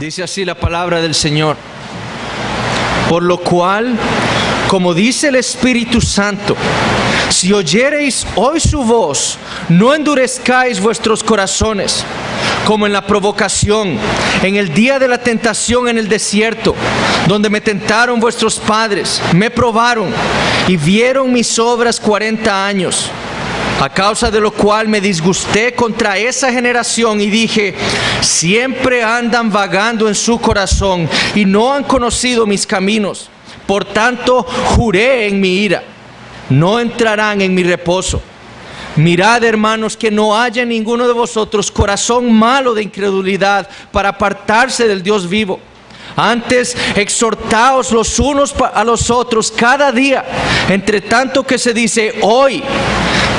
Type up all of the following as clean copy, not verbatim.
Dice así la palabra del Señor. Por lo cual, como dice el Espíritu Santo, si oyereis hoy su voz, no endurezcáis vuestros corazones, como en la provocación, en el día de la tentación en el desierto, donde me tentaron vuestros padres, me probaron y vieron mis obras 40 años. A causa de lo cual me disgusté contra esa generación y dije: siempre andan vagando en su corazón y no han conocido mis caminos. Por tanto, juré en mi ira: no entrarán en mi reposo. Mirad, hermanos, que no haya en ninguno de vosotros corazón malo de incredulidad para apartarse del Dios vivo. Antes, exhortaos los unos a los otros cada día, entre tanto que se dice hoy,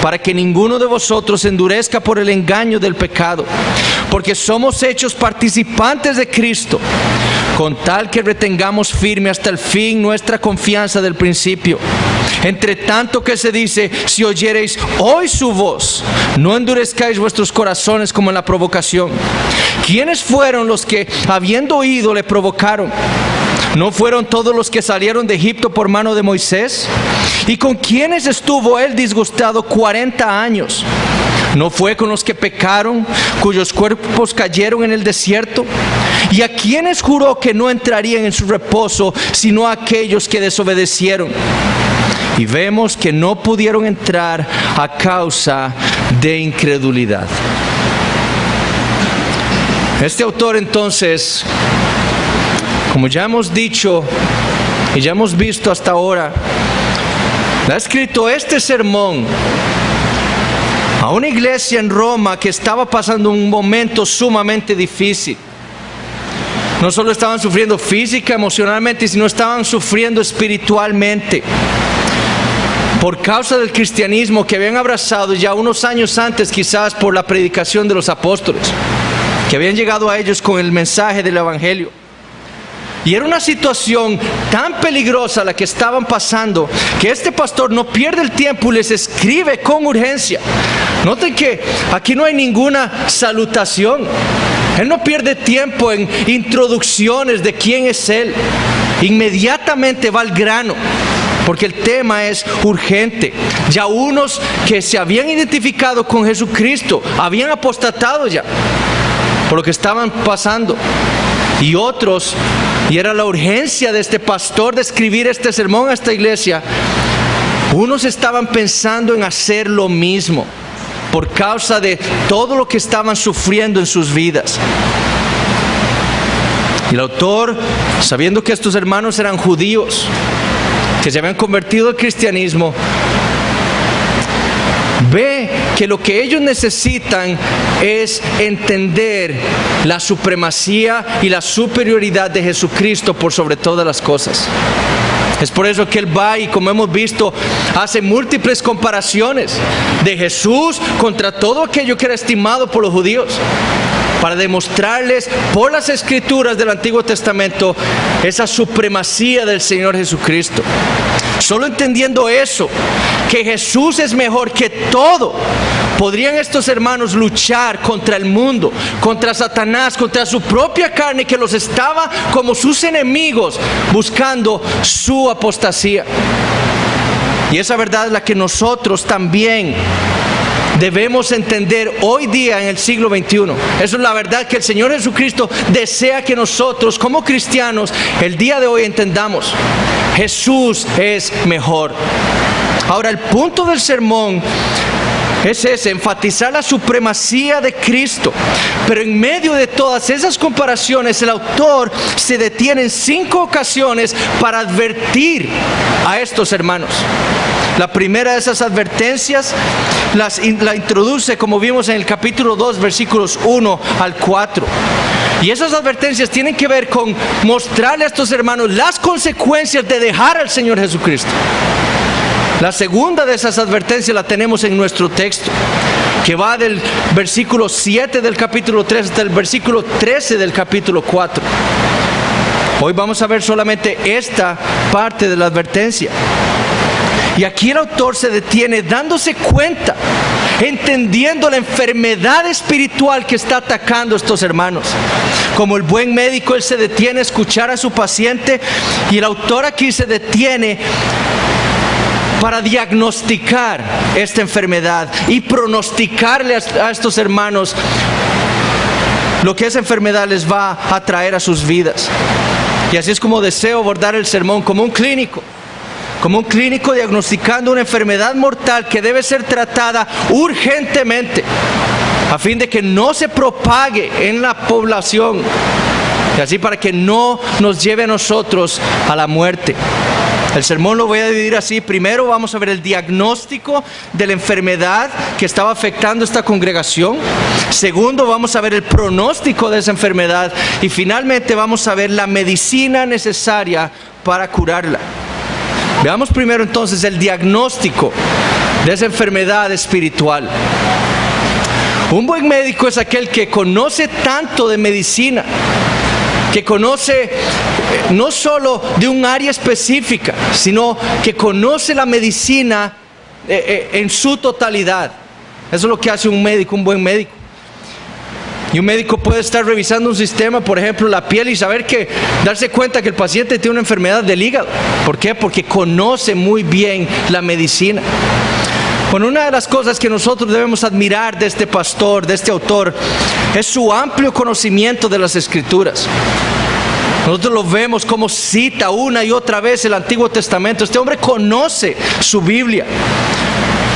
para que ninguno de vosotros endurezca por el engaño del pecado, porque somos hechos participantes de Cristo, con tal que retengamos firme hasta el fin nuestra confianza del principio. Entre tanto que se dice, si oyereis hoy su voz, no endurezcáis vuestros corazones como en la provocación. ¿Quiénes fueron los que, habiendo oído, le provocaron? ¿No fueron todos los que salieron de Egipto por mano de Moisés? ¿Y con quiénes estuvo él disgustado 40 años? ¿No fue con los que pecaron, cuyos cuerpos cayeron en el desierto? ¿Y a quiénes juró que no entrarían en su reposo, sino a aquellos que desobedecieron? Y vemos que no pudieron entrar a causa de incredulidad. Este autor entonces, como ya hemos dicho y ya hemos visto hasta ahora, ha escrito este sermón a una iglesia en Roma que estaba pasando un momento sumamente difícil. No solo estaban sufriendo física, emocionalmente, sino estaban sufriendo espiritualmente. Por causa del cristianismo que habían abrazado ya unos años antes, quizás por la predicación de los apóstoles, que habían llegado a ellos con el mensaje del evangelio. Y era una situación tan peligrosa la que estaban pasando, que este pastor no pierde el tiempo y les escribe con urgencia. Noten que aquí no hay ninguna salutación. Él no pierde tiempo en introducciones de quién es él. Inmediatamente va al grano, porque el tema es urgente. Ya unos que se habían identificado con Jesucristo habían apostatado ya por lo que estaban pasando. Y otros, y era la urgencia de este pastor de escribir este sermón a esta iglesia, unos estaban pensando en hacer lo mismo por causa de todo lo que estaban sufriendo en sus vidas. Y el autor, sabiendo que estos hermanos eran judíos, que se habían convertido al cristianismo, ve que lo que ellos necesitan es entender la supremacía y la superioridad de Jesucristo por sobre todas las cosas. Es por eso que él va y, como hemos visto, hace múltiples comparaciones de Jesús contra todo aquello que era estimado por los judíos, para demostrarles por las escrituras del Antiguo Testamento esa supremacía del Señor Jesucristo. Solo entendiendo eso, que Jesús es mejor que todo, podrían estos hermanos luchar contra el mundo, contra Satanás, contra su propia carne que los estaba como sus enemigos buscando su apostasía. Y esa verdad es la que nosotros también debemos entender hoy día en el siglo XXI. Eso es la verdad que el Señor Jesucristo desea que nosotros como cristianos el día de hoy entendamos. Jesús es mejor. Ahora, el punto del sermón es ese: enfatizar la supremacía de Cristo. Pero en medio de todas esas comparaciones, el autor se detiene en 5 ocasiones para advertir a estos hermanos. La primera de esas advertencias la introduce, como vimos en el capítulo 2, versículos 1 al 4. Y esas advertencias tienen que ver con mostrarle a estos hermanos las consecuencias de dejar al Señor Jesucristo. La segunda de esas advertencias la tenemos en nuestro texto, que va del versículo 7 del capítulo 3 hasta el versículo 13 del capítulo 4. Hoy vamos a ver solamente esta parte de la advertencia. Y aquí el autor se detiene dándose cuenta entendiendo la enfermedad espiritual que está atacando a estos hermanos. Como el buen médico, él se detiene a escuchar a su paciente, y el autor aquí se detiene para diagnosticar esta enfermedad y pronosticarle a estos hermanos lo que esa enfermedad les va a traer a sus vidas. Y así es como deseo abordar el sermón, como un clínico diagnosticando una enfermedad mortal que debe ser tratada urgentemente a fin de que no se propague en la población, y así para que no nos lleve a nosotros a la muerte. El sermón lo voy a dividir así. Primero vamos a ver el diagnóstico de la enfermedad que estaba afectando a esta congregación. Segundo, vamos a ver el pronóstico de esa enfermedad. Y finalmente vamos a ver la medicina necesaria para curarla. Veamos primero entonces el diagnóstico de esa enfermedad espiritual. Un buen médico es aquel que conoce tanto de medicina, que conoce no solo de un área específica, sino que conoce la medicina en su totalidad. Eso es lo que hace un médico, un buen médico. Y un médico puede estar revisando un sistema, por ejemplo, la piel, y darse cuenta que el paciente tiene una enfermedad del hígado. ¿Por qué? Porque conoce muy bien la medicina. Bueno, una de las cosas que nosotros debemos admirar de este pastor, de este autor, es su amplio conocimiento de las Escrituras. Nosotros lo vemos como cita una y otra vez el Antiguo Testamento. Este hombre conoce su Biblia.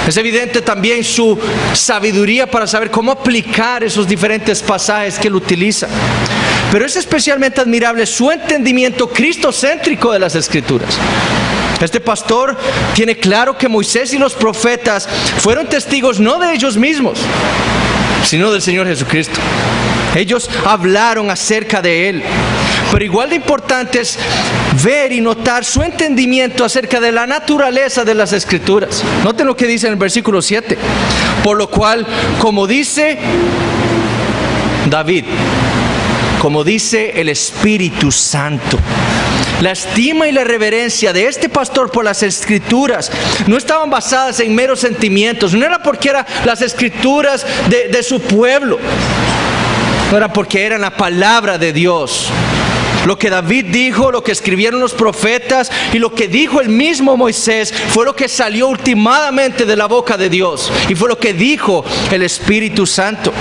Es evidente también su sabiduría para saber cómo aplicar esos diferentes pasajes que él utiliza. Pero es especialmente admirable su entendimiento cristocéntrico de las Escrituras. Este pastor tiene claro que Moisés y los profetas fueron testigos no de ellos mismos, sino del Señor Jesucristo. Ellos hablaron acerca de Él. Pero igual de importante es ver y notar su entendimiento acerca de la naturaleza de las Escrituras. Noten lo que dice en el versículo 7. Por lo cual, como dice David, como dice el Espíritu Santo, la estima y la reverencia de este pastor por las Escrituras no estaban basadas en meros sentimientos. No era porque eran las Escrituras de su pueblo. No era porque eran la palabra de Dios. Lo que David dijo, lo que escribieron los profetas y lo que dijo el mismo Moisés fue lo que salió ultimadamente de la boca de Dios, y fue lo que dijo el Espíritu Santo.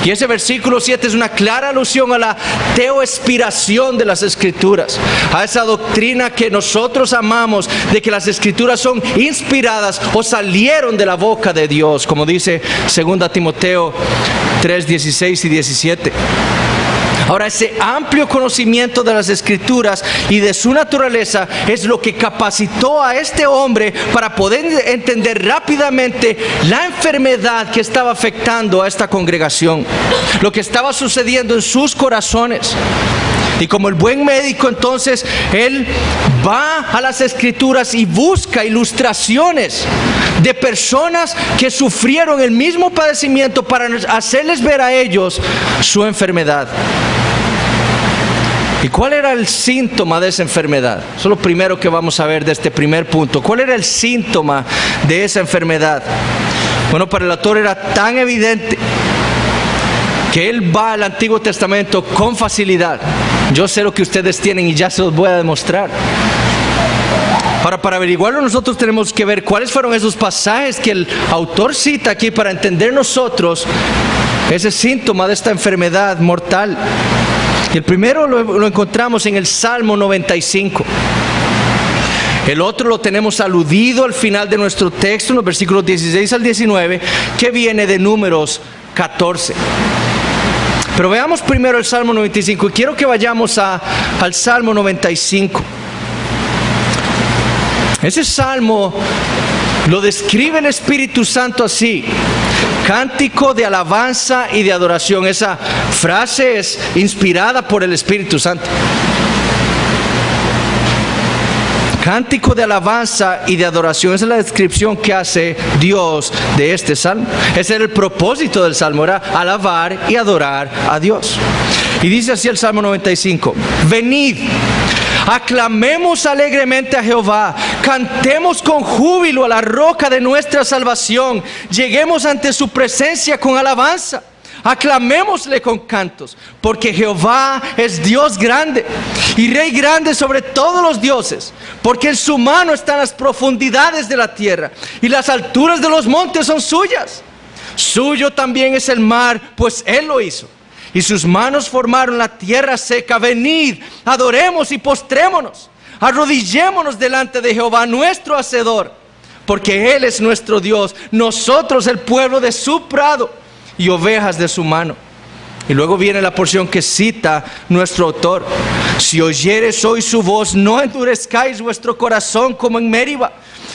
Y ese versículo 7 es una clara alusión a la teoespiración de las Escrituras, a esa doctrina que nosotros amamos de que las Escrituras son inspiradas o salieron de la boca de Dios, como dice 2 Timoteo 3, 16 y 17. Ahora, ese amplio conocimiento de las Escrituras y de su naturaleza es lo que capacitó a este hombre para poder entender rápidamente la enfermedad que estaba afectando a esta congregación, lo que estaba sucediendo en sus corazones. Y como el buen médico, entonces, él va a las Escrituras y busca ilustraciones de personas que sufrieron el mismo padecimiento para hacerles ver a ellos su enfermedad. ¿Y cuál era el síntoma de esa enfermedad? Eso es lo primero que vamos a ver de este primer punto. ¿Cuál era el síntoma de esa enfermedad? Bueno, para el autor era tan evidente que él va al Antiguo Testamento con facilidad. Yo sé lo que ustedes tienen y ya se los voy a demostrar. Ahora, para averiguarlo, nosotros tenemos que ver cuáles fueron esos pasajes que el autor cita aquí para entender nosotros ese síntoma de esta enfermedad mortal. Y el primero lo encontramos en el Salmo 95. El otro lo tenemos aludido al final de nuestro texto, en los versículos 16 al 19, que viene de Números 14. Pero veamos primero el Salmo 95. Y quiero que vayamos al Salmo 95. Ese salmo lo describe el Espíritu Santo así: cántico de alabanza y de adoración. Esa frase es inspirada por el Espíritu Santo. Cántico de alabanza y de adoración. Esa es la descripción que hace Dios de este salmo. Ese era el propósito del salmo, era alabar y adorar a Dios. Y dice así el Salmo 95: venid, Aclamemos alegremente a Jehová, cantemos con júbilo a la roca de nuestra salvación, lleguemos ante su presencia con alabanza. Aclamémosle con cantos, porque Jehová es Dios grande y Rey grande sobre todos los dioses, porque en su mano están las profundidades de la tierra y las alturas de los montes son suyas. Suyo también es el mar, pues Él lo hizo, y sus manos formaron la tierra seca. Venid, adoremos y postrémonos, arrodillémonos delante de Jehová nuestro Hacedor, porque Él es nuestro Dios, nosotros el pueblo de su prado y ovejas de su mano. Y luego viene la porción que cita nuestro autor: si oyeres hoy su voz, no endurezcáis vuestro corazón como en Meriba,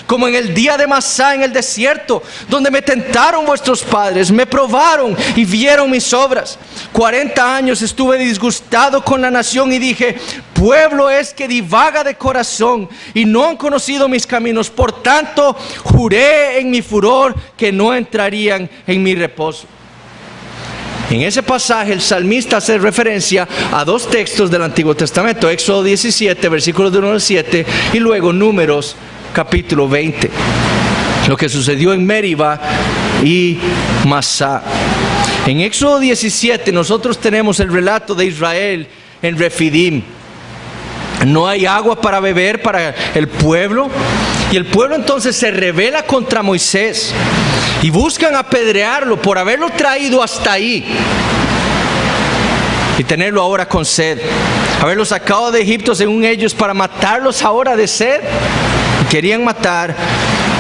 como en el día de Masá en el desierto, donde me tentaron vuestros padres, me probaron y vieron mis obras. 40 años estuve disgustado con la nación y dije: pueblo es que divaga de corazón y no han conocido mis caminos. Por tanto, juré en mi furor que no entrarían en mi reposo. En ese pasaje el salmista hace referencia a dos textos del Antiguo Testamento: Éxodo 17, versículos de 1 al 7, y luego Números capítulo 20, lo que sucedió en Meriba y Masá. En Éxodo 17 nosotros tenemos el relato de Israel en Refidim. No hay agua para beber para el pueblo, y el pueblo entonces se rebela contra Moisés y buscan apedrearlo por haberlo traído hasta ahí y tenerlo ahora con sed, haberlo sacado de Egipto según ellos para matarlos ahora de sed. Querían matar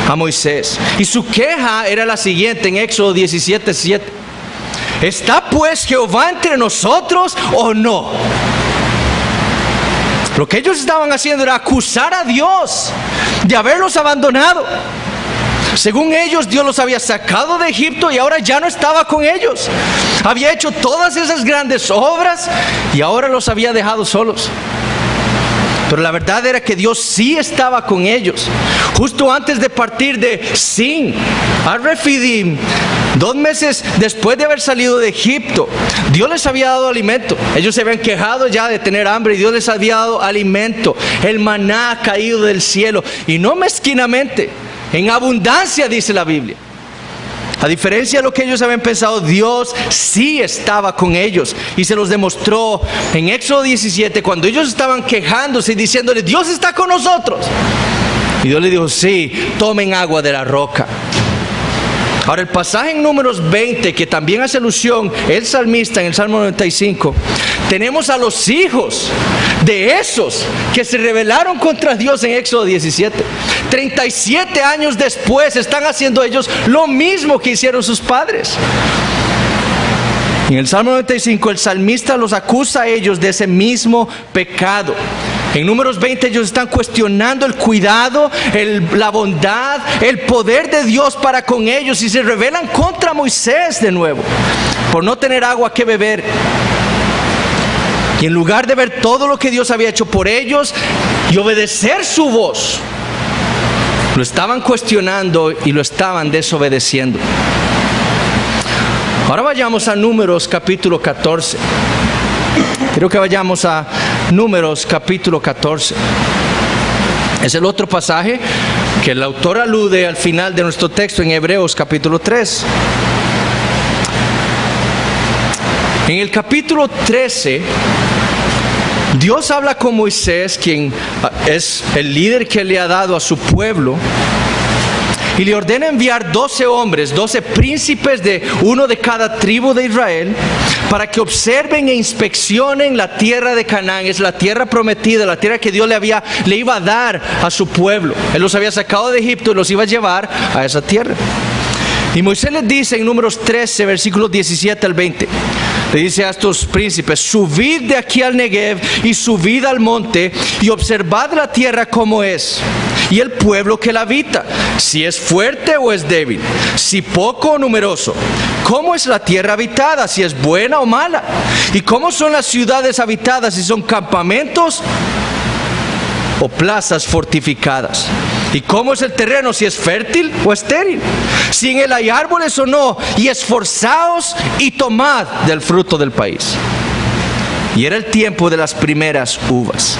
a Moisés, y su queja era la siguiente en Éxodo 17, 7: ¿está pues Jehová entre nosotros o no? Lo que ellos estaban haciendo era acusar a Dios de haberlos abandonado. Según ellos, Dios los había sacado de Egipto y ahora ya no estaba con ellos. Había hecho todas esas grandes obras y ahora los había dejado solos. Pero la verdad era que Dios sí estaba con ellos. Justo antes de partir de Sin a Refidim, 2 meses después de haber salido de Egipto, Dios les había dado alimento. Ellos se habían quejado ya de tener hambre y Dios les había dado alimento. El maná caído del cielo, y no mezquinamente, en abundancia, dice la Biblia. A diferencia de lo que ellos habían pensado, Dios sí estaba con ellos y se los demostró en Éxodo 17, cuando ellos estaban quejándose y diciéndole: Dios está con nosotros. Y Dios les dijo: sí, tomen agua de la roca. Ahora, el pasaje en Números 20, que también hace alusión el salmista en el Salmo 95, tenemos a los hijos de esos que se rebelaron contra Dios en Éxodo 17. 37 años después están haciendo ellos lo mismo que hicieron sus padres. En el Salmo 95 el salmista los acusa a ellos de ese mismo pecado. En Números 20 ellos están cuestionando el cuidado, la bondad, el poder de Dios para con ellos, y se rebelan contra Moisés de nuevo por no tener agua que beber. Y en lugar de ver todo lo que Dios había hecho por ellos y obedecer su voz, lo estaban cuestionando y lo estaban desobedeciendo. Ahora vayamos a Números capítulo 14. Quiero que vayamos a Números capítulo 14. Es el otro pasaje que el autor alude al final de nuestro texto en Hebreos capítulo 3. En el capítulo 13, Dios habla con Moisés, quien es el líder que le ha dado a su pueblo, y le ordena enviar 12 hombres, 12 príncipes de uno de cada tribu de Israel, para que observen e inspeccionen la tierra de Canaán. Es la tierra prometida, la tierra que Dios le iba a dar a su pueblo. Él los había sacado de Egipto y los iba a llevar a esa tierra. Y Moisés les dice en Números 13, versículos 17 al 20, le dice a estos príncipes: subid de aquí al Negev y subid al monte y observad la tierra como es, y el pueblo que la habita, si es fuerte o es débil, si poco o numeroso, cómo es la tierra habitada, si es buena o mala, y cómo son las ciudades habitadas, si son campamentos o plazas fortificadas, y cómo es el terreno, si es fértil o estéril, si en él hay árboles o no, y esforzaos y tomad del fruto del país. Y era el tiempo de las primeras uvas.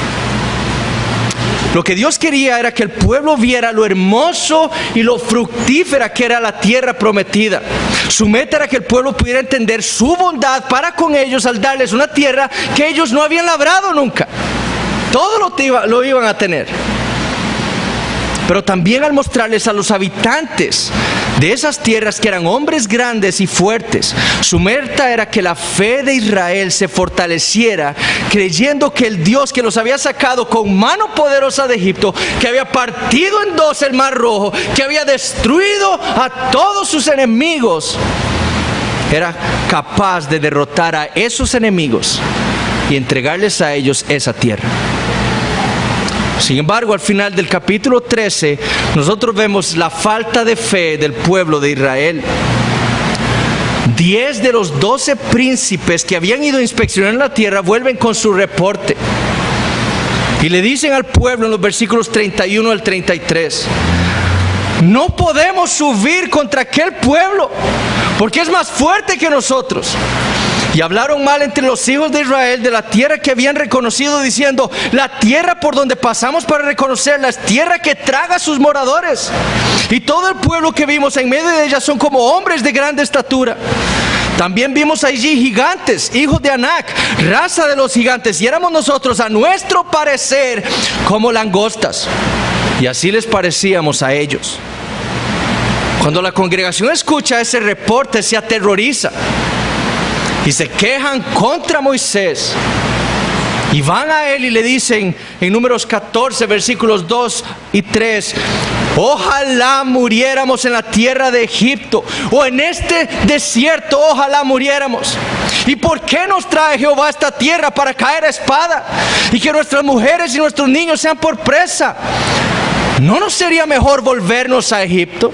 Lo que Dios quería era que el pueblo viera lo hermoso y lo fructífera que era la tierra prometida. Su meta era que el pueblo pudiera entender su bondad para con ellos al darles una tierra que ellos no habían labrado nunca. Todo lo iban a tener. Pero también al mostrarles a los habitantes de esas tierras que eran hombres grandes y fuertes, su meta era que la fe de Israel se fortaleciera, creyendo que el Dios que los había sacado con mano poderosa de Egipto, que había partido en dos el mar rojo, que había destruido a todos sus enemigos, era capaz de derrotar a esos enemigos y entregarles a ellos esa tierra. Sin embargo, al final del capítulo 13, nosotros vemos la falta de fe del pueblo de Israel. 10 de los 12 príncipes que habían ido a inspeccionar la tierra vuelven con su reporte. Y le dicen al pueblo en los versículos 31 al 33, no podemos subir contra aquel pueblo, porque es más fuerte que nosotros. Y hablaron mal entre los hijos de Israel de la tierra que habían reconocido, diciendo, la tierra por donde pasamos para reconocerla es tierra que traga a sus moradores. Y todo el pueblo que vimos en medio de ella son como hombres de grande estatura. También vimos allí gigantes, hijos de Anac, raza de los gigantes, y éramos nosotros a nuestro parecer como langostas. Y así les parecíamos a ellos. Cuando la congregación escucha ese reporte, se aterroriza y se quejan contra Moisés. Y van a él y le dicen en Números 14, versículos 2 y 3, ojalá muriéramos en la tierra de Egipto, o en este desierto, ojalá muriéramos. ¿Y por qué nos trae Jehová a esta tierra para caer a espada? Y que nuestras mujeres y nuestros niños sean por presa. ¿No nos sería mejor volvernos a Egipto?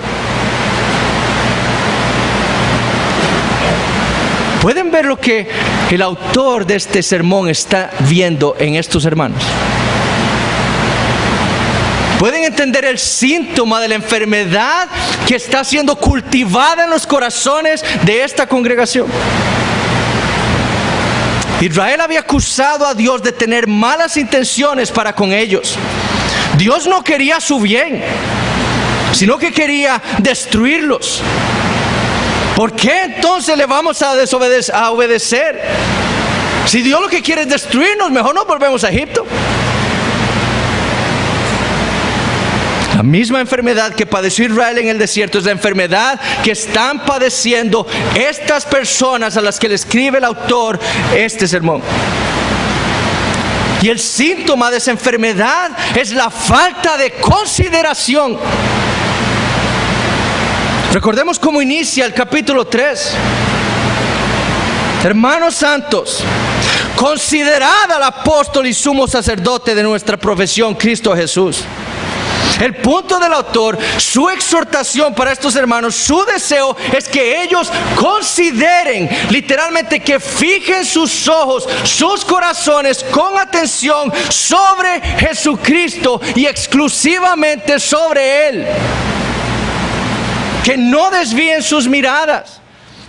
¿Pueden ver lo que el autor de este sermón está viendo en estos hermanos? ¿Pueden entender el síntoma de la enfermedad que está siendo cultivada en los corazones de esta congregación? Israel había acusado a Dios de tener malas intenciones para con ellos. Dios no quería su bien, sino que quería destruirlos. ¿Por qué entonces le vamos a obedecer? Si Dios lo que quiere es destruirnos, mejor nos volvemos a Egipto. La misma enfermedad que padeció Israel en el desierto es la enfermedad que están padeciendo estas personas a las que le escribe el autor este sermón. Y el síntoma de esa enfermedad es la falta de consideración. Recordemos cómo inicia el capítulo 3. Hermanos santos, considerad al apóstol y sumo sacerdote de nuestra profesión, Cristo Jesús. El punto del autor, su exhortación para estos hermanos, su deseo es que ellos consideren, literalmente que fijen sus ojos, sus corazones con atención sobre Jesucristo y exclusivamente sobre Él. Que no desvíen sus miradas,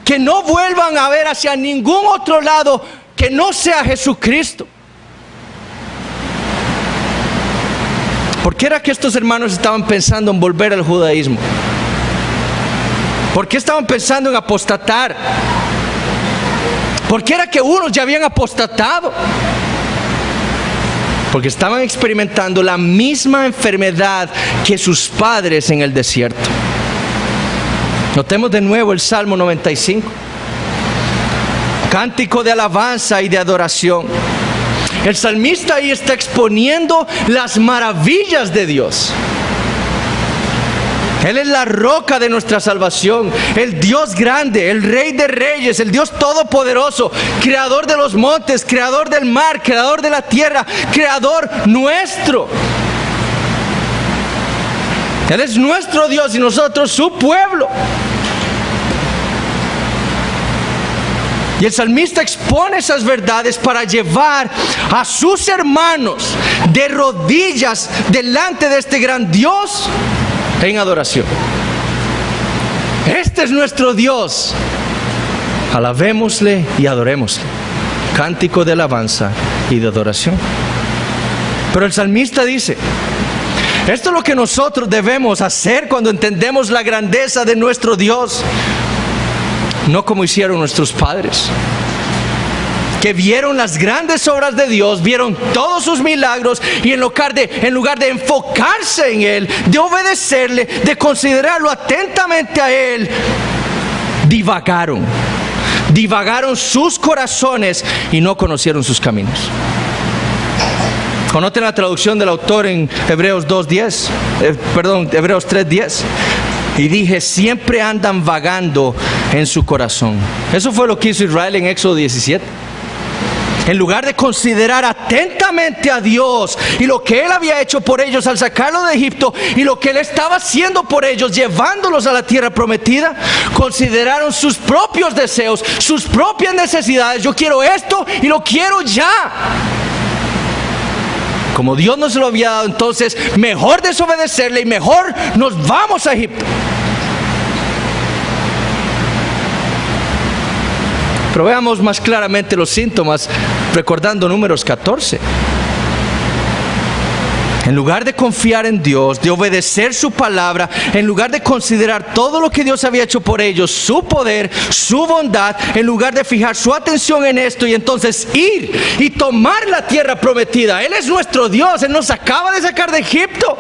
que no vuelvan a ver hacia ningún otro lado que no sea Jesucristo. ¿Por qué era que estos hermanos estaban pensando en volver al judaísmo? ¿Por qué estaban pensando en apostatar? ¿Por qué era que unos ya habían apostatado? Porque estaban experimentando la misma enfermedad que sus padres en el desierto. Notemos de nuevo el Salmo 95. Cántico de alabanza y de adoración. El salmista ahí está exponiendo las maravillas de Dios. Él es la roca de nuestra salvación, el Dios grande, el Rey de reyes, el Dios todopoderoso, creador de los montes, creador del mar, creador de la tierra, creador nuestro. Él es nuestro Dios y nosotros su pueblo. Y el salmista expone esas verdades para llevar a sus hermanos de rodillas delante de este gran Dios en adoración. Este es nuestro Dios. Alabémosle y adorémosle. Cántico de alabanza y de adoración. Pero el salmista dice, esto es lo que nosotros debemos hacer cuando entendemos la grandeza de nuestro Dios. No como hicieron nuestros padres, que vieron las grandes obras de Dios, vieron todos sus milagros, y en lugar de enfocarse en Él, de obedecerle, de considerarlo atentamente a Él, divagaron sus corazones y no conocieron sus caminos. ¿Conocen la traducción del autor en Hebreos 3:10? Y dije, siempre andan vagando en su corazón. Eso fue lo que hizo Israel en Éxodo 17. En lugar de considerar atentamente a Dios y lo que Él había hecho por ellos al sacarlos de Egipto, y lo que Él estaba haciendo por ellos llevándolos a la tierra prometida, consideraron sus propios deseos, sus propias necesidades. Yo quiero esto y lo quiero ya. Como Dios nos lo había dado, entonces mejor desobedecerle y mejor nos vamos a Egipto. Pero veamos más claramente los síntomas recordando Números 14. En lugar de confiar en Dios, de obedecer su palabra, en lugar de considerar todo lo que Dios había hecho por ellos, su poder, su bondad, en lugar de fijar su atención en esto y entonces ir y tomar la tierra prometida. Él es nuestro Dios, Él nos acaba de sacar de Egipto,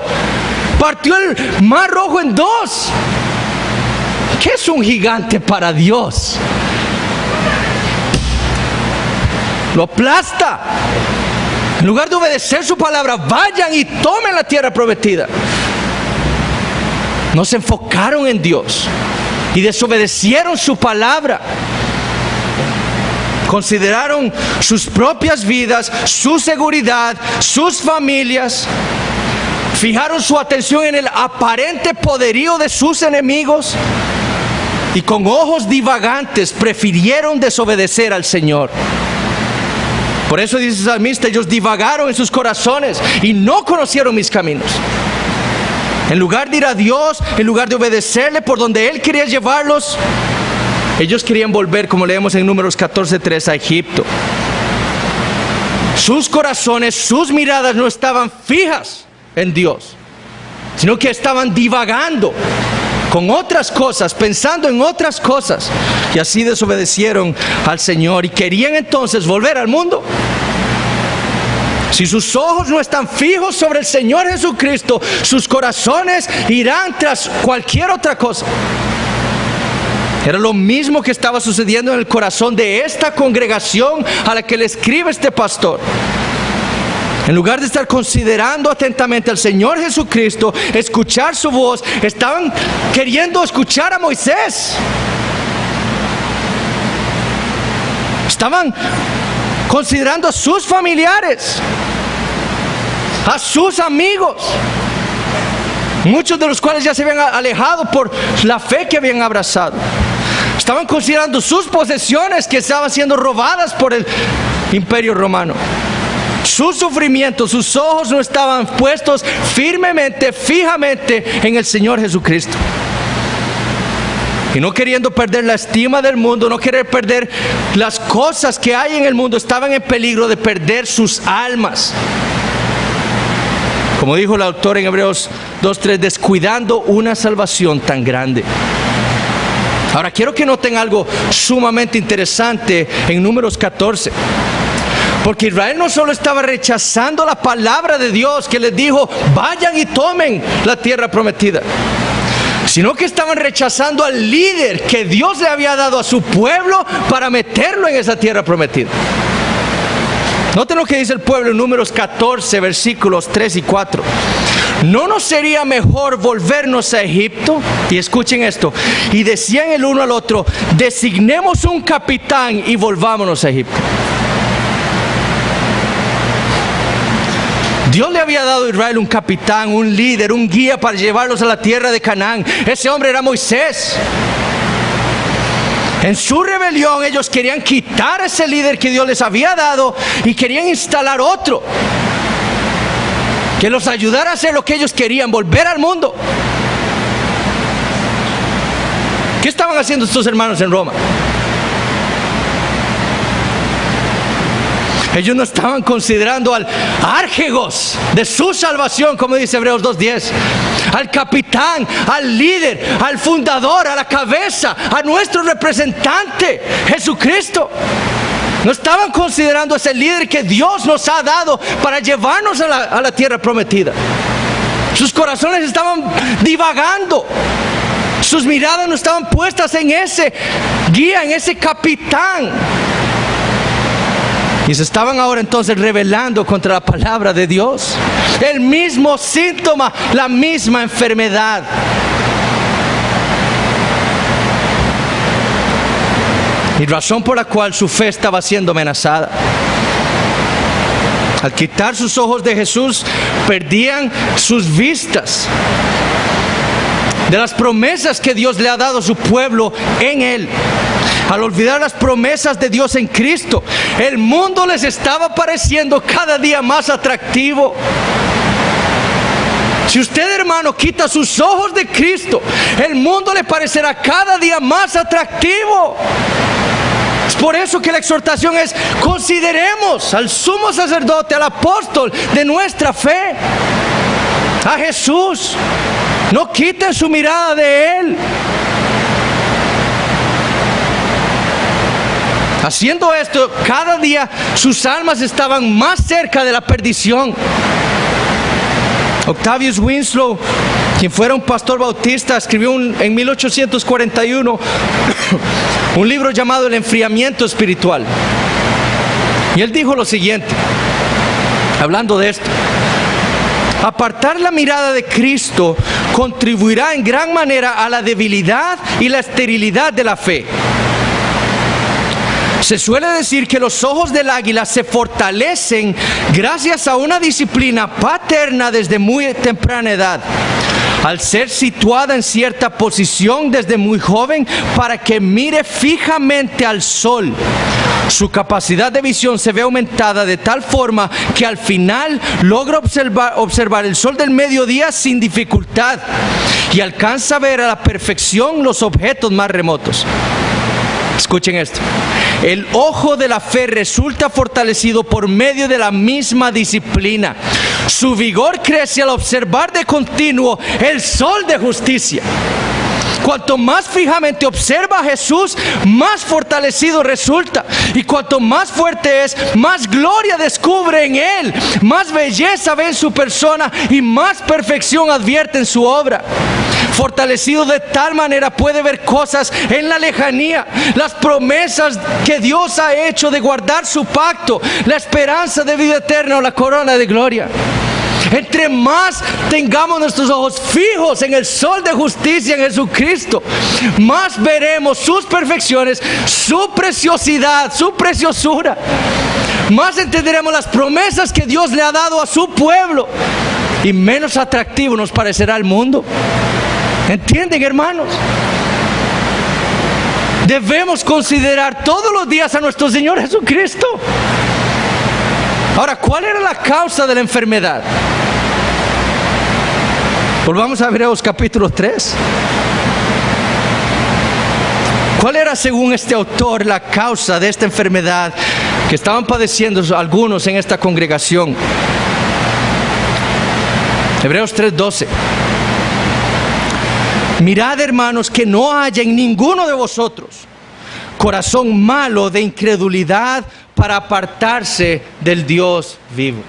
partió el mar rojo en dos. ¿Qué es un gigante para Dios? Lo aplasta. En lugar de obedecer su palabra, vayan y tomen la tierra prometida. No se enfocaron en Dios y desobedecieron su palabra. Consideraron sus propias vidas, su seguridad, sus familias. Fijaron su atención en el aparente poderío de sus enemigos. Y con ojos divagantes prefirieron desobedecer al Señor. Por eso dice el salmista, ellos divagaron en sus corazones y no conocieron mis caminos. En lugar de ir a Dios, en lugar de obedecerle por donde Él quería llevarlos, ellos querían volver, como leemos en Números 14:3, a Egipto. Sus corazones, sus miradas no estaban fijas en Dios, sino que estaban divagando con otras cosas, pensando en otras cosas, y así desobedecieron al Señor y querían entonces volver al mundo. Si sus ojos no están fijos sobre el Señor Jesucristo, sus corazones irán tras cualquier otra cosa. Era lo mismo que estaba sucediendo en el corazón de esta congregación a la que le escribe este pastor. En lugar de estar considerando atentamente al Señor Jesucristo, escuchar su voz, estaban queriendo escuchar a Moisés. Estaban considerando a sus familiares, a sus amigos, muchos de los cuales ya se habían alejado por la fe que habían abrazado. Estaban considerando sus posesiones que estaban siendo robadas por el Imperio Romano. Su sufrimiento, sus ojos no estaban puestos firmemente, fijamente en el Señor Jesucristo. Y no queriendo perder la estima del mundo, no querer perder las cosas que hay en el mundo, estaban en peligro de perder sus almas. Como dijo el autor en Hebreos 2:3, descuidando una salvación tan grande. Ahora quiero que noten algo sumamente interesante en Números 14. Porque Israel no solo estaba rechazando la palabra de Dios que les dijo, vayan y tomen la tierra prometida, sino que estaban rechazando al líder que Dios le había dado a su pueblo para meterlo en esa tierra prometida. Noten lo que dice el pueblo en Números 14, versículos 3 y 4. ¿No nos sería mejor volvernos a Egipto? Y escuchen esto. Y decían el uno al otro, designemos un capitán y volvámonos a Egipto. Dios le había dado a Israel un capitán, un líder, un guía para llevarlos a la tierra de Canaán. Ese hombre era Moisés. En su rebelión ellos querían quitar a ese líder que Dios les había dado y querían instalar otro que los ayudara a hacer lo que ellos querían, volver al mundo. ¿Qué estaban haciendo estos hermanos en Roma? Ellos no estaban considerando al árgegos de su salvación, como dice Hebreos 2:10, al capitán, al líder, al fundador, a la cabeza, a nuestro representante, Jesucristo. No estaban considerando a ese líder que Dios nos ha dado para llevarnos a la tierra prometida. Sus corazones estaban divagando. Sus miradas no estaban puestas en ese guía, en ese capitán. Y se estaban ahora entonces rebelando contra la palabra de Dios. El mismo síntoma, la misma enfermedad. Y razón por la cual su fe estaba siendo amenazada. Al quitar sus ojos de Jesús, perdían sus vistas de las promesas que Dios le ha dado a su pueblo en Él. Al olvidar las promesas de Dios en Cristo, el mundo les estaba pareciendo cada día más atractivo. Si usted, hermano, quita sus ojos de Cristo, el mundo le parecerá cada día más atractivo. Es por eso que la exhortación es: consideremos al sumo sacerdote, al apóstol de nuestra fe, a Jesús. No quiten su mirada de Él. Haciendo esto, cada día sus almas estaban más cerca de la perdición. Octavius Winslow, quien fuera un pastor bautista, escribió en 1841 un libro llamado El enfriamiento espiritual. Y él dijo lo siguiente, hablando de esto: apartar la mirada de Cristo contribuirá en gran manera a la debilidad y la esterilidad de la fe. Se suele decir que los ojos del águila se fortalecen gracias a una disciplina paterna desde muy temprana edad, al ser situada en cierta posición desde muy joven para que mire fijamente al sol. Su capacidad de visión se ve aumentada de tal forma que al final logra observar el sol del mediodía sin dificultad y alcanza a ver a la perfección los objetos más remotos. Escuchen esto: el ojo de la fe resulta fortalecido por medio de la misma disciplina. Su vigor crece al observar de continuo el sol de justicia. Cuanto más fijamente observa a Jesús, más fortalecido resulta. Y cuanto más fuerte es, más gloria descubre en Él, más belleza ve en su persona y más perfección advierte en su obra. Fortalecido de tal manera puede ver cosas en la lejanía, las promesas que Dios ha hecho de guardar su pacto, la esperanza de vida eterna o la corona de gloria. Entre más tengamos nuestros ojos fijos en el sol de justicia, en Jesucristo, más veremos sus perfecciones, su preciosidad, su preciosura. Más entenderemos las promesas que Dios le ha dado a su pueblo y menos atractivo nos parecerá el mundo. ¿Entienden, hermanos? Debemos considerar todos los días a nuestro Señor Jesucristo. Ahora, ¿cuál era la causa de la enfermedad? Volvamos a Hebreos capítulo 3. ¿Cuál era, según este autor, la causa de esta enfermedad que estaban padeciendo algunos en esta congregación? Hebreos 3:12. Mirad, hermanos, que no haya en ninguno de vosotros corazón malo de incredulidad para apartarse del Dios vivo.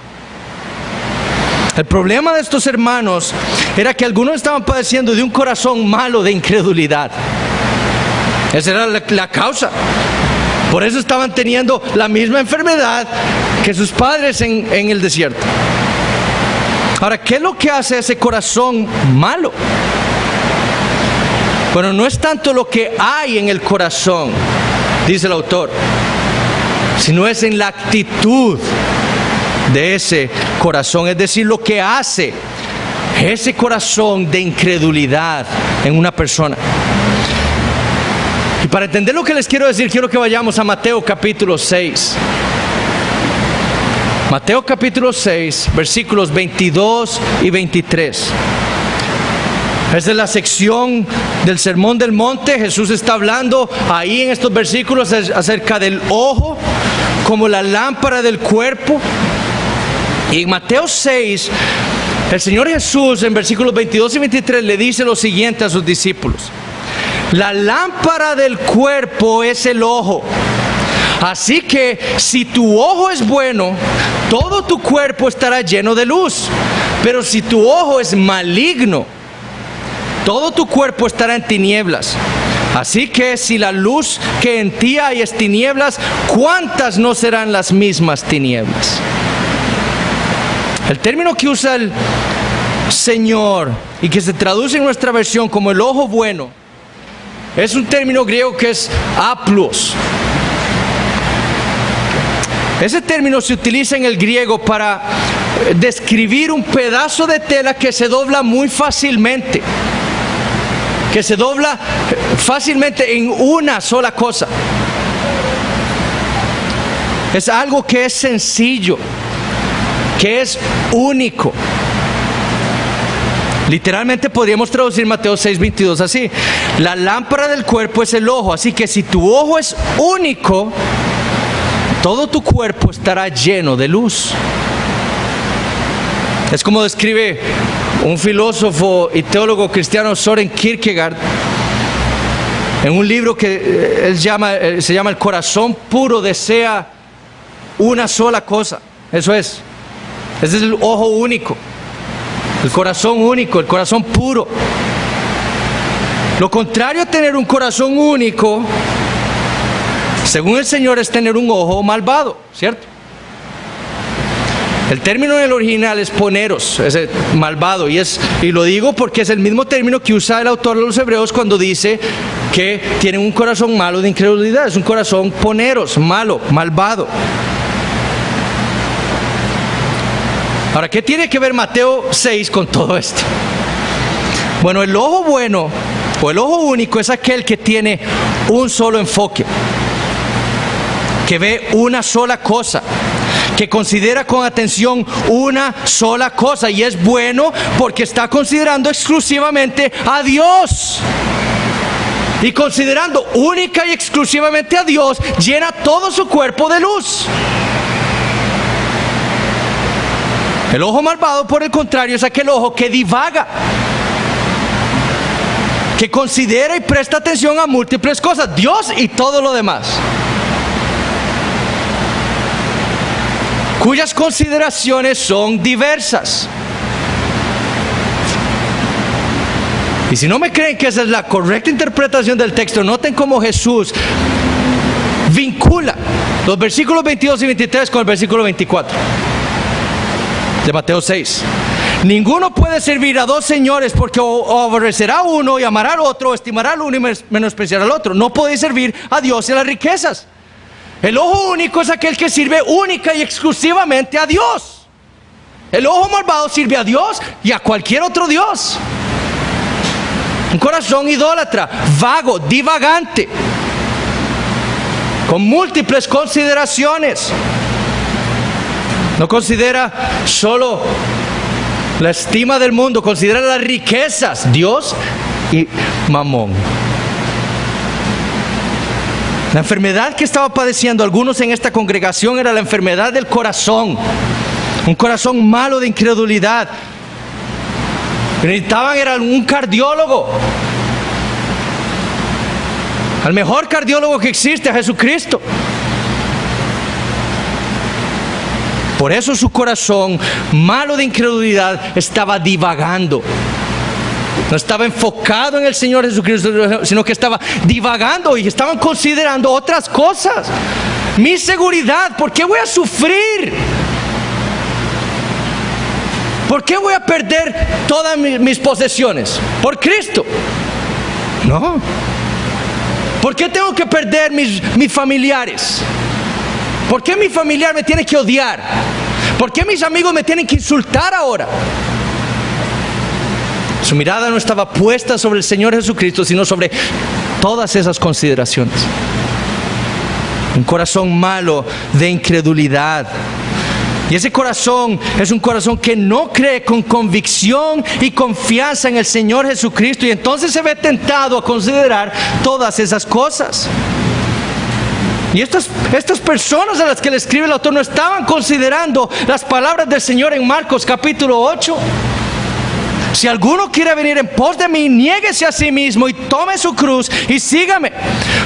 El problema de estos hermanos era que algunos estaban padeciendo de un corazón malo de incredulidad. Esa era la causa. Por eso estaban teniendo la misma enfermedad que sus padres en el desierto. Ahora, ¿qué es lo que hace ese corazón malo? Bueno, no es tanto lo que hay en el corazón, dice el autor, sino es en la actitud de ese corazón, es decir, lo que hace ese corazón de incredulidad en una persona. Y para entender lo que les quiero decir, quiero que vayamos a Mateo capítulo 6. Mateo capítulo 6, versículos 22 y 23. Esta es la sección del Sermón del Monte. Jesús está hablando ahí en estos versículos acerca del ojo como la lámpara del cuerpo. Y en Mateo 6, el Señor Jesús en versículos 22 y 23 le dice lo siguiente a sus discípulos: la lámpara del cuerpo es el ojo. Así que si tu ojo es bueno, todo tu cuerpo estará lleno de luz. Pero si tu ojo es maligno, todo tu cuerpo estará en tinieblas. Así que si la luz que en ti hay es tinieblas, ¿cuántas no serán las mismas tinieblas? El término que usa el Señor y que se traduce en nuestra versión como el ojo bueno es un término griego que es aplos. Ese término se utiliza en el griego para describir un pedazo de tela que se dobla muy fácilmente, que se dobla fácilmente en una sola cosa. Es algo que es sencillo, que es único. Literalmente podríamos traducir Mateo 6:22 así: la lámpara del cuerpo es el ojo, así que si tu ojo es único, todo tu cuerpo estará lleno de luz. Es como describe un filósofo y teólogo cristiano, Søren Kierkegaard, en un libro que se llama El corazón puro desea una sola cosa. Eso es. Ese es el ojo único, el corazón único, el corazón puro. Lo contrario a tener un corazón único, según el Señor, es tener un ojo malvado, ¿cierto? El término en el original es poneros, es malvado, y lo digo porque es el mismo término que usa el autor de los Hebreos cuando dice que tienen un corazón malo de incredulidad. Es un corazón poneros, malo, malvado. Ahora, ¿qué tiene que ver Mateo 6 con todo esto? Bueno, el ojo bueno o el ojo único es aquel que tiene un solo enfoque, que ve una sola cosa, que considera con atención una sola cosa, y es bueno porque está considerando exclusivamente a Dios. Y considerando única y exclusivamente a Dios, llena todo su cuerpo de luz. El ojo malvado, por el contrario, es aquel ojo que divaga, que considera y presta atención a múltiples cosas, Dios y todo lo demás, cuyas consideraciones son diversas. Y si no me creen que esa es la correcta interpretación del texto, noten cómo Jesús vincula los versículos 22 y 23 con el versículo 24 de Mateo 6. Ninguno puede servir a dos señores, porque o aborrecerá a uno y amará al otro, o estimará al uno y menospreciará al otro. No podéis servir a Dios y a las riquezas. El ojo único es aquel que sirve única y exclusivamente a Dios. El ojo malvado sirve a Dios y a cualquier otro Dios. Un corazón idólatra, vago, divagante, con múltiples consideraciones. No considera solo la estima del mundo, considera las riquezas, Dios y mamón. La enfermedad que estaba padeciendo algunos en esta congregación era la enfermedad del corazón. Un corazón malo de incredulidad. Necesitaban era un cardiólogo. Al mejor cardiólogo que existe, a Jesucristo. Por eso su corazón malo de incredulidad estaba divagando. No estaba enfocado en el Señor Jesucristo, sino que estaba divagando y estaban considerando otras cosas. Mi seguridad, ¿por qué voy a sufrir? ¿Por qué voy a perder todas mis posesiones? ¿Por Cristo? No. ¿Por qué tengo que perder mis familiares? ¿Por qué mi familiar me tiene que odiar? ¿Por qué mis amigos me tienen que insultar ahora? Su mirada no estaba puesta sobre el Señor Jesucristo, sino sobre todas esas consideraciones. Un corazón malo de incredulidad. Y ese corazón es un corazón que no cree con convicción y confianza en el Señor Jesucristo, y entonces se ve tentado a considerar todas esas cosas. Y estas personas a las que le escribe el autor no estaban considerando las palabras del Señor en Marcos capítulo 8. Si alguno quiere venir en pos de mí, niéguese a sí mismo y tome su cruz y sígame.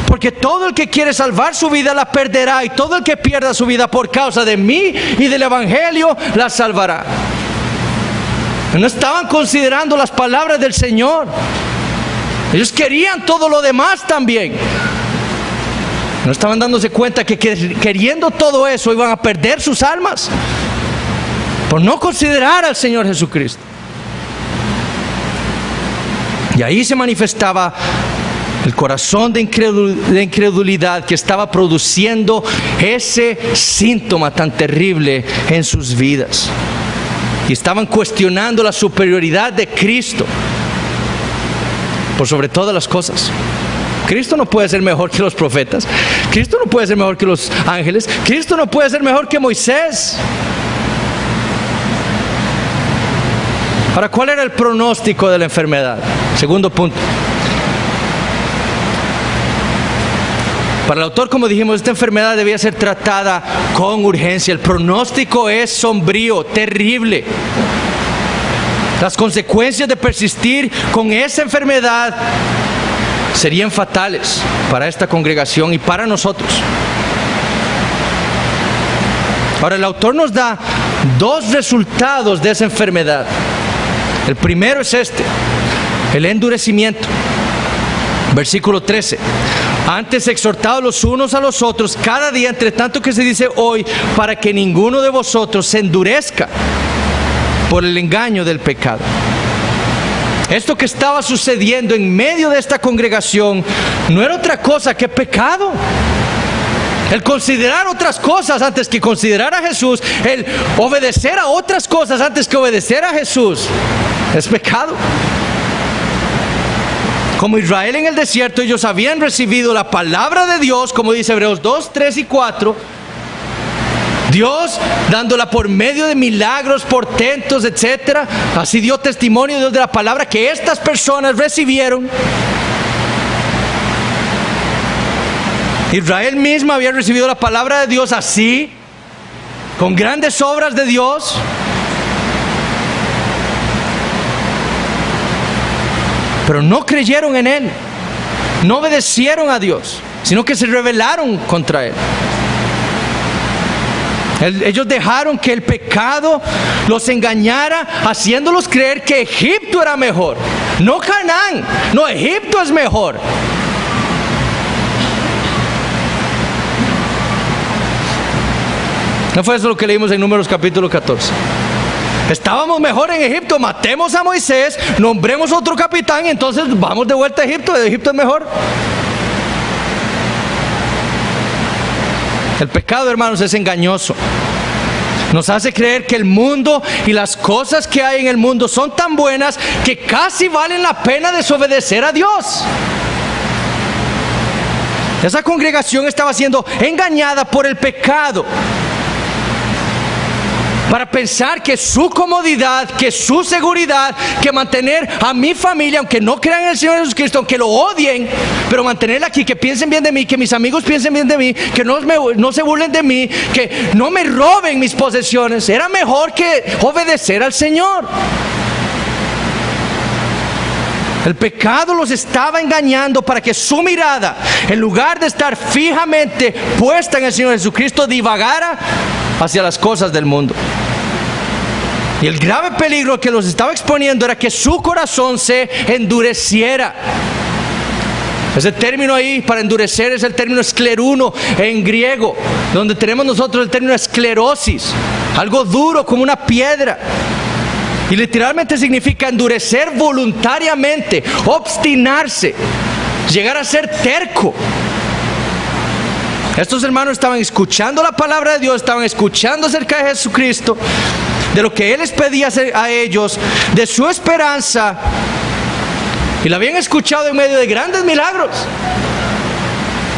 Porque todo el que quiere salvar su vida la perderá, y todo el que pierda su vida por causa de mí y del evangelio la salvará. No estaban considerando las palabras del Señor. Ellos querían todo lo demás también. No estaban dándose cuenta que queriendo todo eso iban a perder sus almas por no considerar al Señor Jesucristo. Y ahí se manifestaba el corazón de incredulidad que estaba produciendo ese síntoma tan terrible en sus vidas. Y estaban cuestionando la superioridad de Cristo por sobre todas las cosas. Cristo no puede ser mejor que los profetas. Cristo no puede ser mejor que los ángeles. Cristo no puede ser mejor que Moisés. Ahora, ¿cuál era el pronóstico de la enfermedad? Segundo punto. Para el autor, como dijimos, esta enfermedad debía ser tratada con urgencia. El pronóstico es sombrío, terrible. Las consecuencias de persistir con esa enfermedad serían fatales para esta congregación y para nosotros. Ahora, el autor nos da dos resultados de esa enfermedad. El primero es el endurecimiento. Versículo 13. Antes exhortados los unos a los otros cada día, entre tanto que se dice hoy, para que ninguno de vosotros se endurezca por el engaño del pecado. Esto que estaba sucediendo en medio de esta congregación no era otra cosa que pecado. El considerar otras cosas antes que considerar a Jesús, el obedecer a otras cosas antes que obedecer a Jesús, es pecado. Como Israel en el desierto, ellos habían recibido la palabra de Dios, como dice Hebreos 2, 3 y 4. Dios dándola por medio de milagros, portentos, etc. Así dio testimonio Dios de la palabra que estas personas recibieron. Israel misma había recibido la palabra de Dios así, con grandes obras de Dios. Pero no creyeron en Él, no obedecieron a Dios, sino que se rebelaron contra Él. Ellos dejaron que el pecado los engañara, haciéndolos creer que Egipto era mejor. No Canaán, no, Egipto es mejor. ¿No fue eso lo que leímos en Números capítulo 14? Estábamos mejor en Egipto, matemos a Moisés, nombremos otro capitán y entonces vamos de vuelta a Egipto. Egipto es mejor. El pecado, hermanos, es engañoso. Nos hace creer que el mundo y las cosas que hay en el mundo son tan buenas que casi valen la pena desobedecer a Dios. Esa congregación estaba siendo engañada por el pecado, para pensar que su comodidad, que su seguridad, que mantener a mi familia, aunque no crean en el Señor Jesucristo, aunque lo odien, pero mantenerla aquí, que piensen bien de mí, que mis amigos piensen bien de mí, que no se burlen de mí, que no me roben mis posesiones, era mejor que obedecer al Señor. El pecado los estaba engañando para que su mirada, en lugar de estar fijamente puesta en el Señor Jesucristo, divagara hacia las cosas del mundo. Y el grave peligro que los estaba exponiendo era que su corazón se endureciera. Ese término ahí para endurecer es el término escleruno en griego, donde tenemos nosotros el término esclerosis, algo duro como una piedra. Y literalmente significa endurecer voluntariamente, obstinarse, llegar a ser terco. Estos hermanos estaban escuchando la palabra de Dios, estaban escuchando acerca de Jesucristo, de lo que Él les pedía a ellos, de su esperanza, y la habían escuchado en medio de grandes milagros.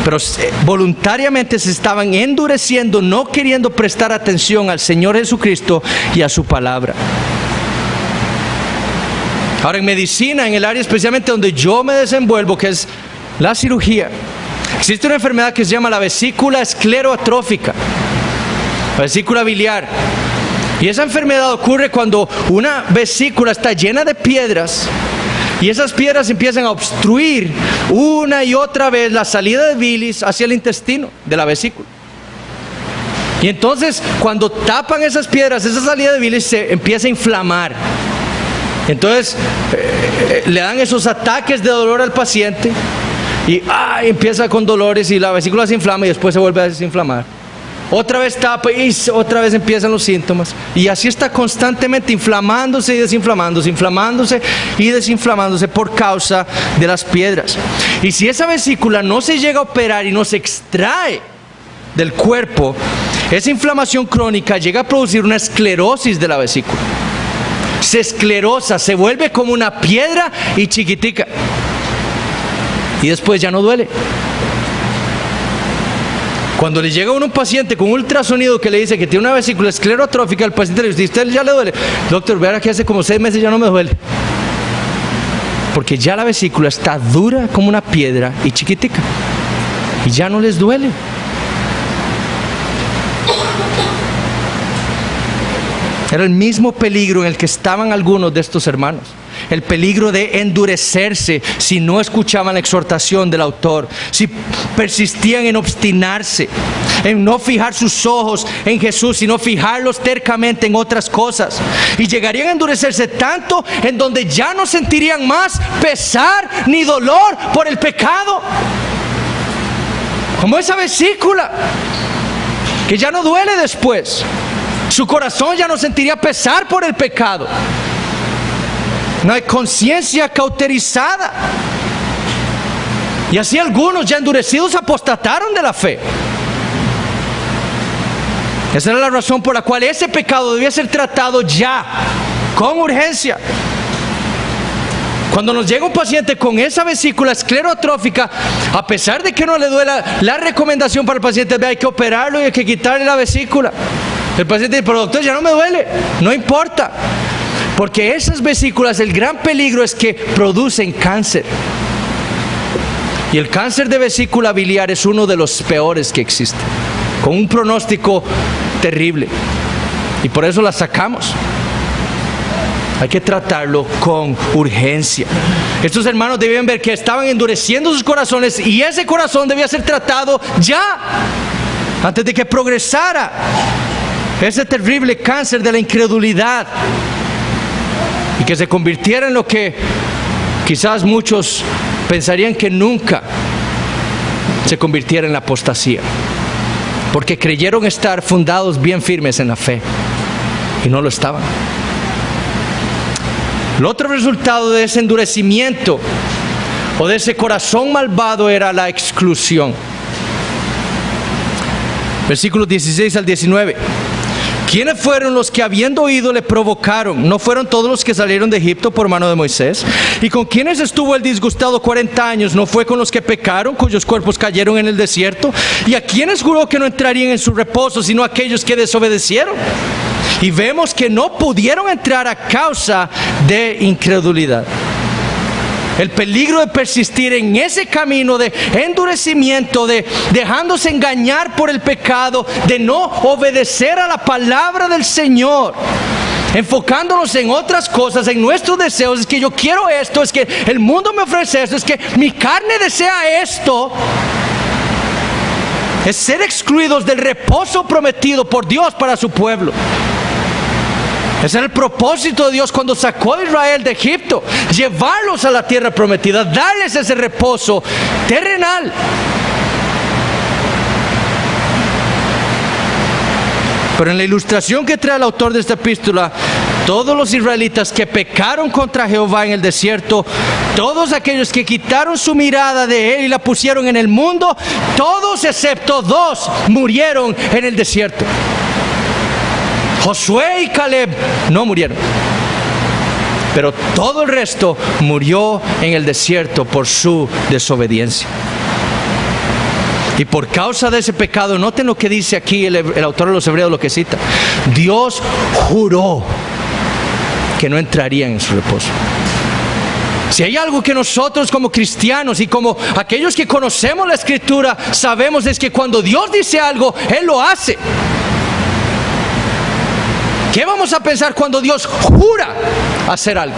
Pero voluntariamente se estaban endureciendo, no queriendo prestar atención al Señor Jesucristo y a su palabra. Ahora, en medicina, en el área especialmente donde yo me desenvuelvo, que es la cirugía, Existe una enfermedad que se llama la vesícula escleroatrófica, la vesícula biliar. Y esa enfermedad ocurre cuando una vesícula está llena de piedras y esas piedras empiezan a obstruir una y otra vez la salida de bilis hacia el intestino de la vesícula. Y entonces cuando tapan esas piedras, esa salida de bilis se empieza a inflamar. Entonces le dan esos ataques de dolor al paciente y empieza con dolores y la vesícula se inflama y después se vuelve a desinflamar. Otra vez tapa y otra vez empiezan los síntomas. Y así está constantemente inflamándose y desinflamándose, inflamándose y desinflamándose por causa de las piedras. Y si esa vesícula no se llega a operar y no se extrae del cuerpo, esa inflamación crónica llega a producir una esclerosis de la vesícula. Se esclerosa, se vuelve como una piedra y chiquitica. Y después ya no duele. Cuando le llega a un paciente con un ultrasonido que le dice que tiene una vesícula esclerotrófica, el paciente le dice: ¿usted ya le duele? Doctor, vea que hace como 6 meses ya no me duele. Porque ya la vesícula está dura como una piedra y chiquitica. Y ya no les duele. Era el mismo peligro en el que estaban algunos de estos hermanos. El peligro de endurecerse si no escuchaban la exhortación del autor, si persistían en obstinarse, en no fijar sus ojos en Jesús, sino fijarlos tercamente en otras cosas. Y llegarían a endurecerse tanto en donde ya no sentirían más pesar ni dolor por el pecado. Como esa vesícula que ya no duele después. Su corazón ya no sentiría pesar por el pecado. No hay conciencia cauterizada. Y así algunos ya endurecidos apostataron de la fe. Esa era la razón por la cual ese pecado debía ser tratado ya, con urgencia. Cuando nos llega un paciente con esa vesícula esclerotrófica, a pesar de que no le duela, la recomendación para el paciente es: hay que operarlo y hay que quitarle la vesícula. El paciente dice: pero doctor, ya no me duele. No importa. Porque esas vesículas, el gran peligro es que producen cáncer. Y el cáncer de vesícula biliar es uno de los peores que existe, con un pronóstico terrible. Y por eso la sacamos. Hay que tratarlo con urgencia. Estos hermanos debían ver que estaban endureciendo sus corazones y ese corazón debía ser tratado ya, antes de que progresara ese terrible cáncer de la incredulidad y que se convirtiera en lo que quizás muchos pensarían que nunca se convirtiera en la apostasía, porque creyeron estar fundados bien firmes en la fe y no lo estaban. El otro resultado de ese endurecimiento o de ese corazón malvado era la exclusión. Versículos 16 al 19. ¿Quiénes fueron los que, habiendo oído, le provocaron? ¿No fueron todos los que salieron de Egipto por mano de Moisés? ¿Y con quiénes estuvo el disgustado 40 años? ¿No fue con los que pecaron, cuyos cuerpos cayeron en el desierto? ¿Y a quiénes juró que no entrarían en su reposo, sino a aquellos que desobedecieron? Y vemos que no pudieron entrar a causa de incredulidad. El peligro de persistir en ese camino de endurecimiento, de dejándose engañar por el pecado, de no obedecer a la palabra del Señor, enfocándonos en otras cosas, en nuestros deseos. Es que yo quiero esto, es que el mundo me ofrece esto, es que mi carne desea esto. Es ser excluidos del reposo prometido por Dios para su pueblo. Ese era el propósito de Dios cuando sacó a Israel de Egipto: llevarlos a la tierra prometida, darles ese reposo terrenal. Pero en la ilustración que trae el autor de esta epístola, todos los israelitas que pecaron contra Jehová en el desierto, todos aquellos que quitaron su mirada de él y la pusieron en el mundo, todos excepto 2 murieron en el desierto. Josué y Caleb no murieron, pero todo el resto murió en el desierto por su desobediencia. Y por causa de ese pecado, noten lo que dice aquí el autor de los Hebreos, lo que cita: Dios juró que no entrarían en su reposo. Si hay algo que nosotros como cristianos y como aquellos que conocemos la Escritura sabemos, es que cuando Dios dice algo, Él lo hace. ¿Qué vamos a pensar cuando Dios jura hacer algo?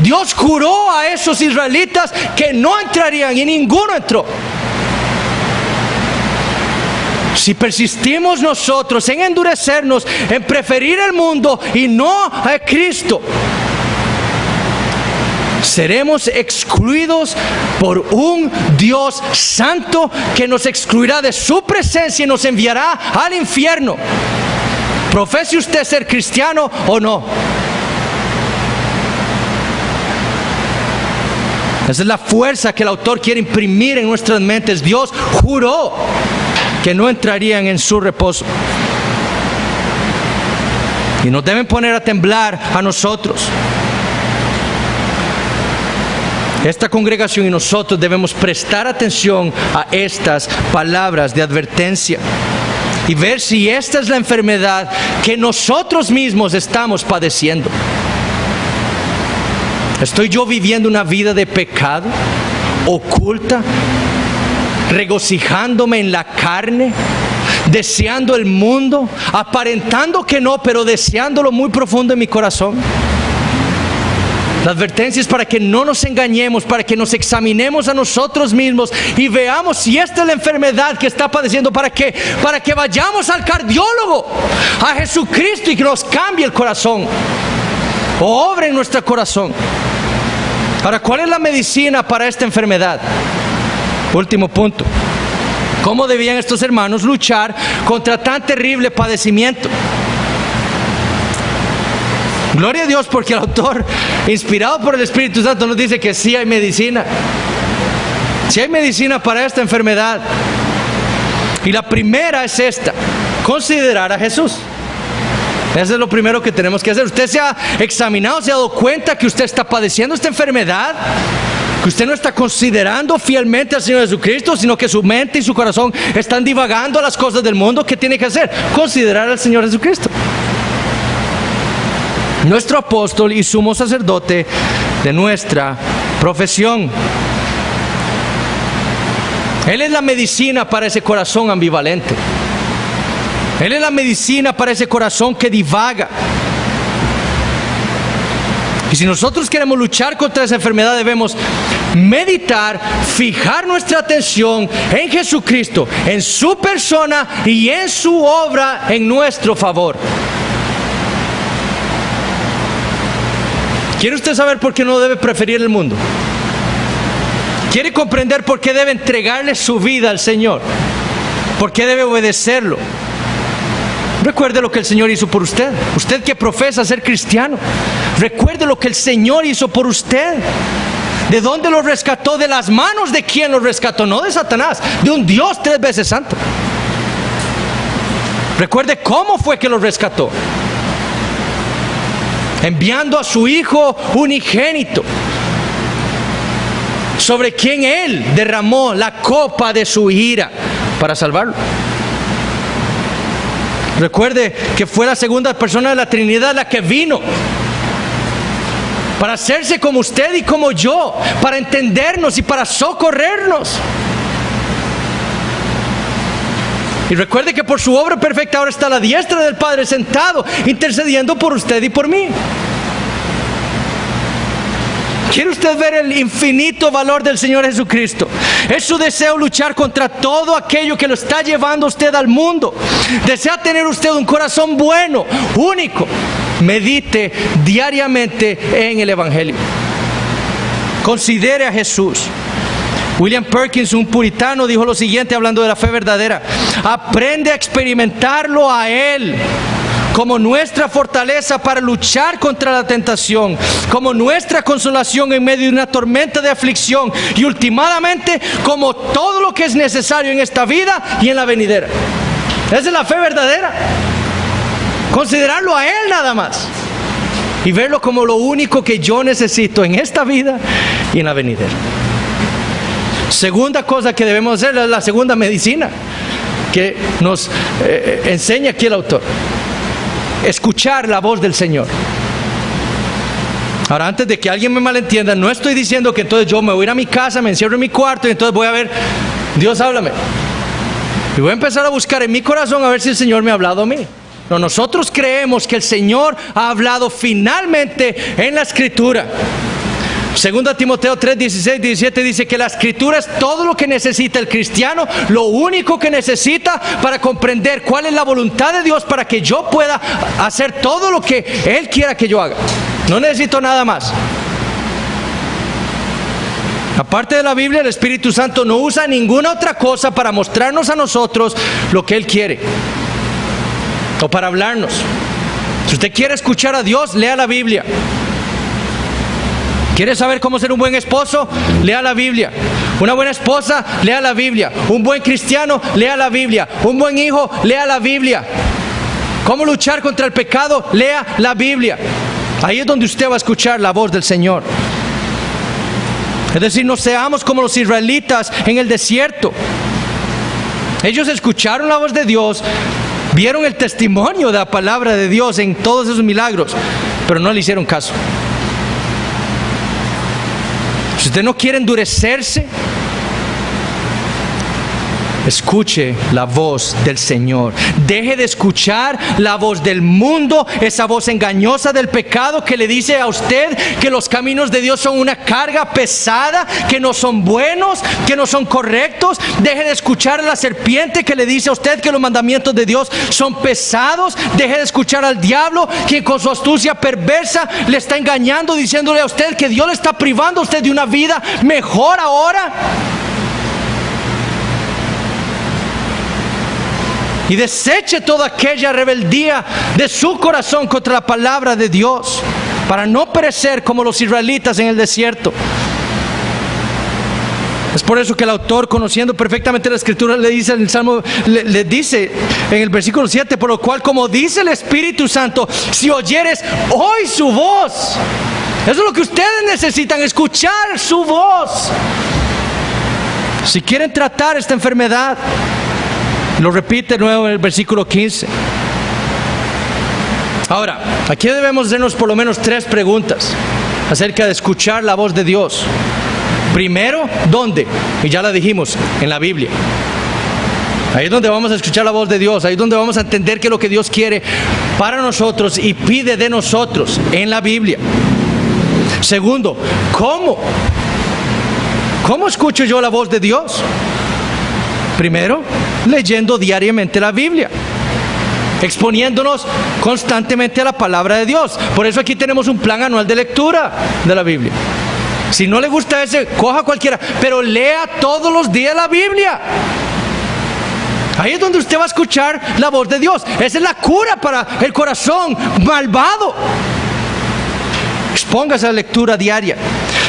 Dios juró a esos israelitas que no entrarían y ninguno entró. Si persistimos nosotros en endurecernos, en preferir el mundo y no a Cristo, seremos excluidos por un Dios santo que nos excluirá de su presencia y nos enviará al infierno. Profese usted ser cristiano o no. Esa es la fuerza que el autor quiere imprimir en nuestras mentes. Dios juró que no entrarían en su reposo. Y nos deben poner a temblar a nosotros. Esta congregación y nosotros debemos prestar atención a estas palabras de advertencia y ver si esta es la enfermedad que nosotros mismos estamos padeciendo. ¿Estoy yo viviendo una vida de pecado, oculta, regocijándome en la carne, deseando el mundo, aparentando que no, pero deseándolo muy profundo en mi corazón? La advertencia es para que no nos engañemos, para que nos examinemos a nosotros mismos y veamos si esta es la enfermedad que está padeciendo. ¿Para qué? Para que vayamos al cardiólogo, a Jesucristo, y que nos cambie el corazón, o obre en nuestro corazón. Ahora, ¿cuál es la medicina para esta enfermedad? Último punto. ¿Cómo debían estos hermanos luchar contra tan terrible padecimiento? Gloria a Dios, porque el autor, inspirado por el Espíritu Santo, nos dice que sí hay medicina. Sí hay medicina para esta enfermedad. Y la primera es esta: considerar a Jesús. Eso es lo primero que tenemos que hacer. Usted se ha examinado, se ha dado cuenta que usted está padeciendo esta enfermedad, que usted no está considerando fielmente al Señor Jesucristo, sino que su mente y su corazón están divagando a las cosas del mundo. ¿Qué tiene que hacer? Considerar al Señor Jesucristo, nuestro apóstol y sumo sacerdote de nuestra profesión. Él es la medicina para ese corazón ambivalente. Él es la medicina para ese corazón que divaga. Y si nosotros queremos luchar contra esa enfermedad, debemos meditar, fijar nuestra atención en Jesucristo, en su persona y en su obra en nuestro favor. ¿Quiere usted saber por qué no debe preferir el mundo? ¿Quiere comprender por qué debe entregarle su vida al Señor? ¿Por qué debe obedecerlo? Recuerde lo que el Señor hizo por usted. Usted que profesa ser cristiano, recuerde lo que el Señor hizo por usted. ¿De dónde lo rescató? De las manos de quién lo rescató. No de Satanás, de un Dios 3 veces santo. Recuerde cómo fue que lo rescató: enviando a su Hijo unigénito, sobre quien Él derramó la copa de su ira para salvarlo. Recuerde que fue la segunda persona de la Trinidad la que vino para hacerse como usted y como yo, para entendernos y para socorrernos. Y recuerde que por su obra perfecta ahora está a la diestra del Padre, sentado, intercediendo por usted y por mí. ¿Quiere usted ver el infinito valor del Señor Jesucristo? Es su deseo luchar contra todo aquello que lo está llevando usted al mundo. Desea tener usted un corazón bueno, único. Medite diariamente en el Evangelio. Considere a Jesús. William Perkins, un puritano, dijo lo siguiente hablando de la fe verdadera: aprende a experimentarlo a Él como nuestra fortaleza para luchar contra la tentación, como nuestra consolación en medio de una tormenta de aflicción, y ultimadamente como todo lo que es necesario en esta vida y en la venidera. Esa es la fe verdadera. Considerarlo a Él nada más y verlo como lo único que yo necesito en esta vida y en la venidera. Segunda cosa que debemos hacer, es la segunda medicina que nos enseña aquí el autor: escuchar la voz del Señor. Ahora, antes de que alguien me malentienda, no estoy diciendo que entonces yo me voy a ir a mi casa, me encierro en mi cuarto y entonces voy a ver, Dios, háblame. Y voy a empezar a buscar en mi corazón a ver si el Señor me ha hablado a mí. No, nosotros creemos que el Señor ha hablado finalmente en la Escritura. 2 Timoteo 3, 16, 17 dice que la Escritura es todo lo que necesita el cristiano, lo único que necesita para comprender cuál es la voluntad de Dios para que yo pueda hacer todo lo que Él quiera que yo haga. No necesito nada más. Aparte de la Biblia, el Espíritu Santo no usa ninguna otra cosa para mostrarnos a nosotros lo que Él quiere o para hablarnos. Si usted quiere escuchar a Dios, lea la Biblia. ¿Quiere saber cómo ser un buen esposo? Lea la Biblia. Una buena esposa, lea la Biblia. Un buen cristiano, lea la Biblia. Un buen hijo, lea la Biblia. ¿Cómo luchar contra el pecado? Lea la Biblia. Ahí es donde usted va a escuchar la voz del Señor. Es decir, no seamos como los israelitas en el desierto. Ellos escucharon la voz de Dios, vieron el testimonio de la palabra de Dios en todos esos milagros, pero no le hicieron caso. Si usted no quiere endurecerse, escuche la voz del Señor. Deje de escuchar la voz del mundo, esa voz engañosa del pecado que le dice a usted que los caminos de Dios son una carga pesada, que no son buenos, que no son correctos. Deje de escuchar a la serpiente que le dice a usted que los mandamientos de Dios son pesados. Deje de escuchar al diablo, quien con su astucia perversa le está engañando, diciéndole a usted que Dios le está privando a usted de una vida mejor ahora. Y deseche toda aquella rebeldía de su corazón contra la palabra de Dios, para no perecer como los israelitas en el desierto. Es por eso que el autor, conociendo perfectamente la Escritura, le dice en el Salmo, le dice en el versículo 7, por lo cual, como dice el Espíritu Santo, si oyeres hoy su voz. Eso es lo que ustedes necesitan, escuchar su voz. Si quieren tratar esta enfermedad, lo repite de nuevo en el versículo 15. Ahora, aquí debemos hacernos por lo menos 3 preguntas acerca de escuchar la voz de Dios. Primero, ¿dónde? Y ya la dijimos, en la Biblia. Ahí es donde vamos a escuchar la voz de Dios. Ahí es donde vamos a entender qué es lo que Dios quiere para nosotros y pide de nosotros, en la Biblia. Segundo, ¿cómo? ¿Cómo escucho yo la voz de Dios? Primero, leyendo diariamente la Biblia, exponiéndonos constantemente a la palabra de Dios. Por eso aquí tenemos un plan anual de lectura de la Biblia. Si no le gusta ese, coja cualquiera, pero lea todos los días la Biblia. Ahí es donde usted va a escuchar la voz de Dios. Esa es la cura para el corazón malvado. Expóngase a la lectura diaria.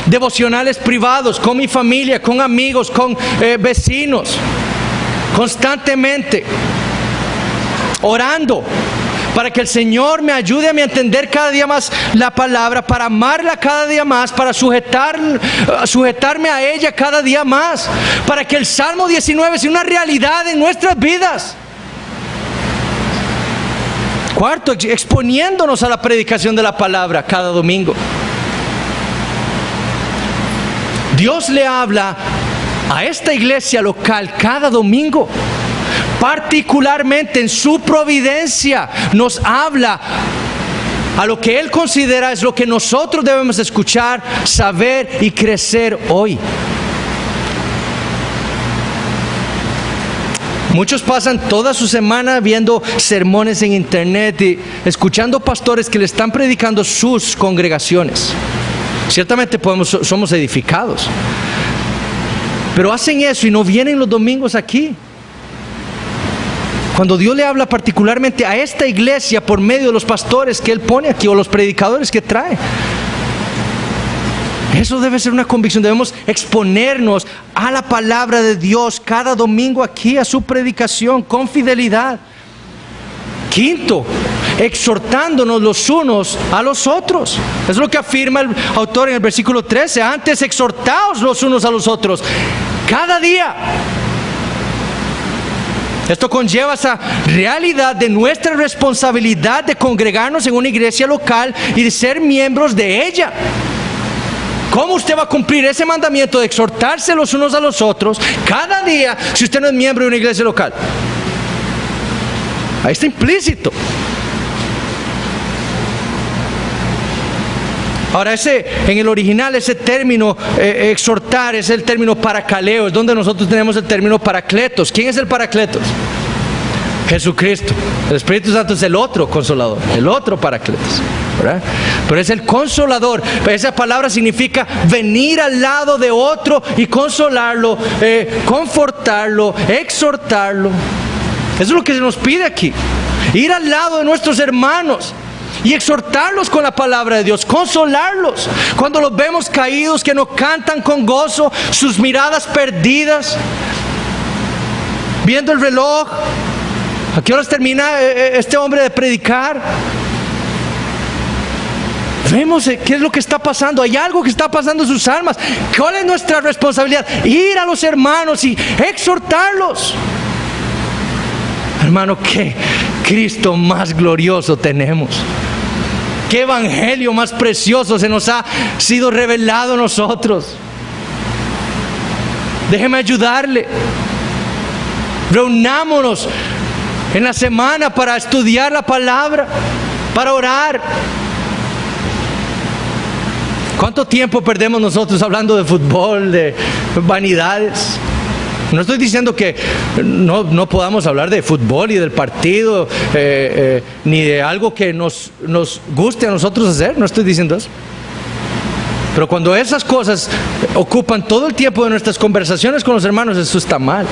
Devocionales privados, con mi familia, con amigos, con vecinos. Constantemente orando para que el Señor me ayude a entender cada día más la palabra, para amarla cada día más, para sujetarme a ella cada día más, para que el Salmo 19 sea una realidad en nuestras vidas. Cuarto, exponiéndonos a la predicación de la palabra cada domingo. Dios le habla a esta iglesia local cada domingo, particularmente en su providencia, nos habla a lo que Él considera es lo que nosotros debemos escuchar, saber y crecer hoy. Muchos pasan toda su semana viendo sermones en internet y escuchando pastores que le están predicando sus congregaciones. Ciertamente somos edificados, pero hacen eso y no vienen los domingos aquí. Cuando Dios le habla particularmente a esta iglesia por medio de los pastores que Él pone aquí o los predicadores que trae, eso debe ser una convicción. Debemos exponernos a la palabra de Dios cada domingo aquí, a su predicación con fidelidad. Quinto, exhortándonos los unos a los otros. Es lo que afirma el autor en el versículo 13. Antes exhortaos los unos a los otros cada día. Esto conlleva esa realidad de nuestra responsabilidad de congregarnos en una iglesia local y de ser miembros de ella. ¿Cómo usted va a cumplir ese mandamiento de exhortarse los unos a los otros cada día si usted no es miembro de una iglesia local? Ahí está implícito. Ahora, en el original, ese término exhortar es el término paracaleo, es donde nosotros tenemos el término paracletos. ¿Quién es el paracletos? Jesucristo. El Espíritu Santo es el otro consolador, el otro paracletos, ¿verdad? Pero es el consolador. Esa palabra significa venir al lado de otro y consolarlo, confortarlo, exhortarlo. Eso es lo que se nos pide aquí. Ir al lado de nuestros hermanos y exhortarlos con la palabra de Dios, consolarlos cuando los vemos caídos, que no cantan con gozo, sus miradas perdidas, viendo el reloj. ¿A qué horas termina este hombre de predicar? Vemos qué es lo que está pasando. Hay algo que está pasando en sus almas. ¿Cuál es nuestra responsabilidad? Ir a los hermanos y exhortarlos. Hermano, qué Cristo más glorioso tenemos. Qué evangelio más precioso se nos ha sido revelado a nosotros. Déjeme ayudarle. Reunámonos en la semana para estudiar la palabra, para orar. ¿Cuánto tiempo perdemos nosotros hablando de fútbol, de vanidades? No estoy diciendo que no podamos hablar de fútbol y del partido, ni de algo que nos guste a nosotros hacer. No estoy diciendo eso. Pero cuando esas cosas ocupan todo el tiempo de nuestras conversaciones con los hermanos, eso está mal.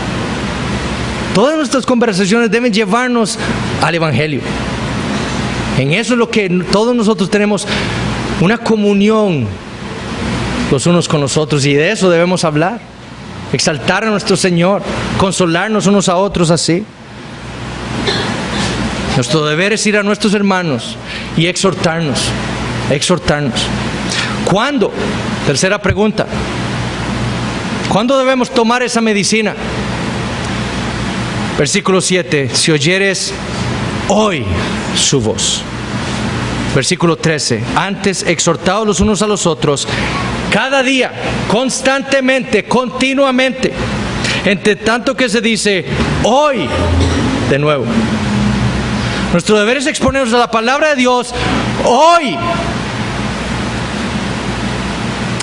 Todas nuestras conversaciones deben llevarnos al Evangelio. En eso es lo que todos nosotros tenemos, una comunión los unos con los otros, y de eso debemos hablar. Exaltar a nuestro Señor, consolarnos unos a otros así. Nuestro deber es ir a nuestros hermanos y exhortarnos. ¿Cuándo? Tercera pregunta. ¿Cuándo debemos tomar esa medicina? Versículo 7. Si oyeres hoy su voz. Versículo 13. Antes exhortaos los unos a los otros cada día, constantemente, continuamente, entre tanto que se dice hoy de nuevo. Nuestro deber es exponernos a la palabra de Dios hoy.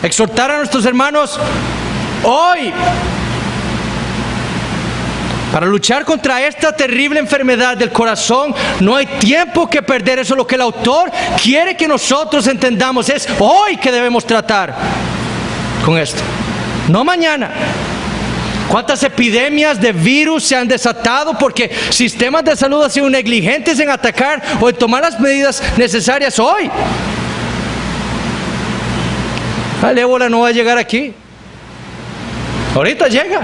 Exhortar a nuestros hermanos hoy. Para luchar contra esta terrible enfermedad del corazón no hay tiempo que perder. Eso es lo que el autor quiere que nosotros entendamos. Es hoy que debemos tratar con esto, no mañana. ¿Cuántas epidemias de virus se han desatado porque sistemas de salud han sido negligentes en atacar o en tomar las medidas necesarias hoy? El ébola no va a llegar aquí. Ahorita llega.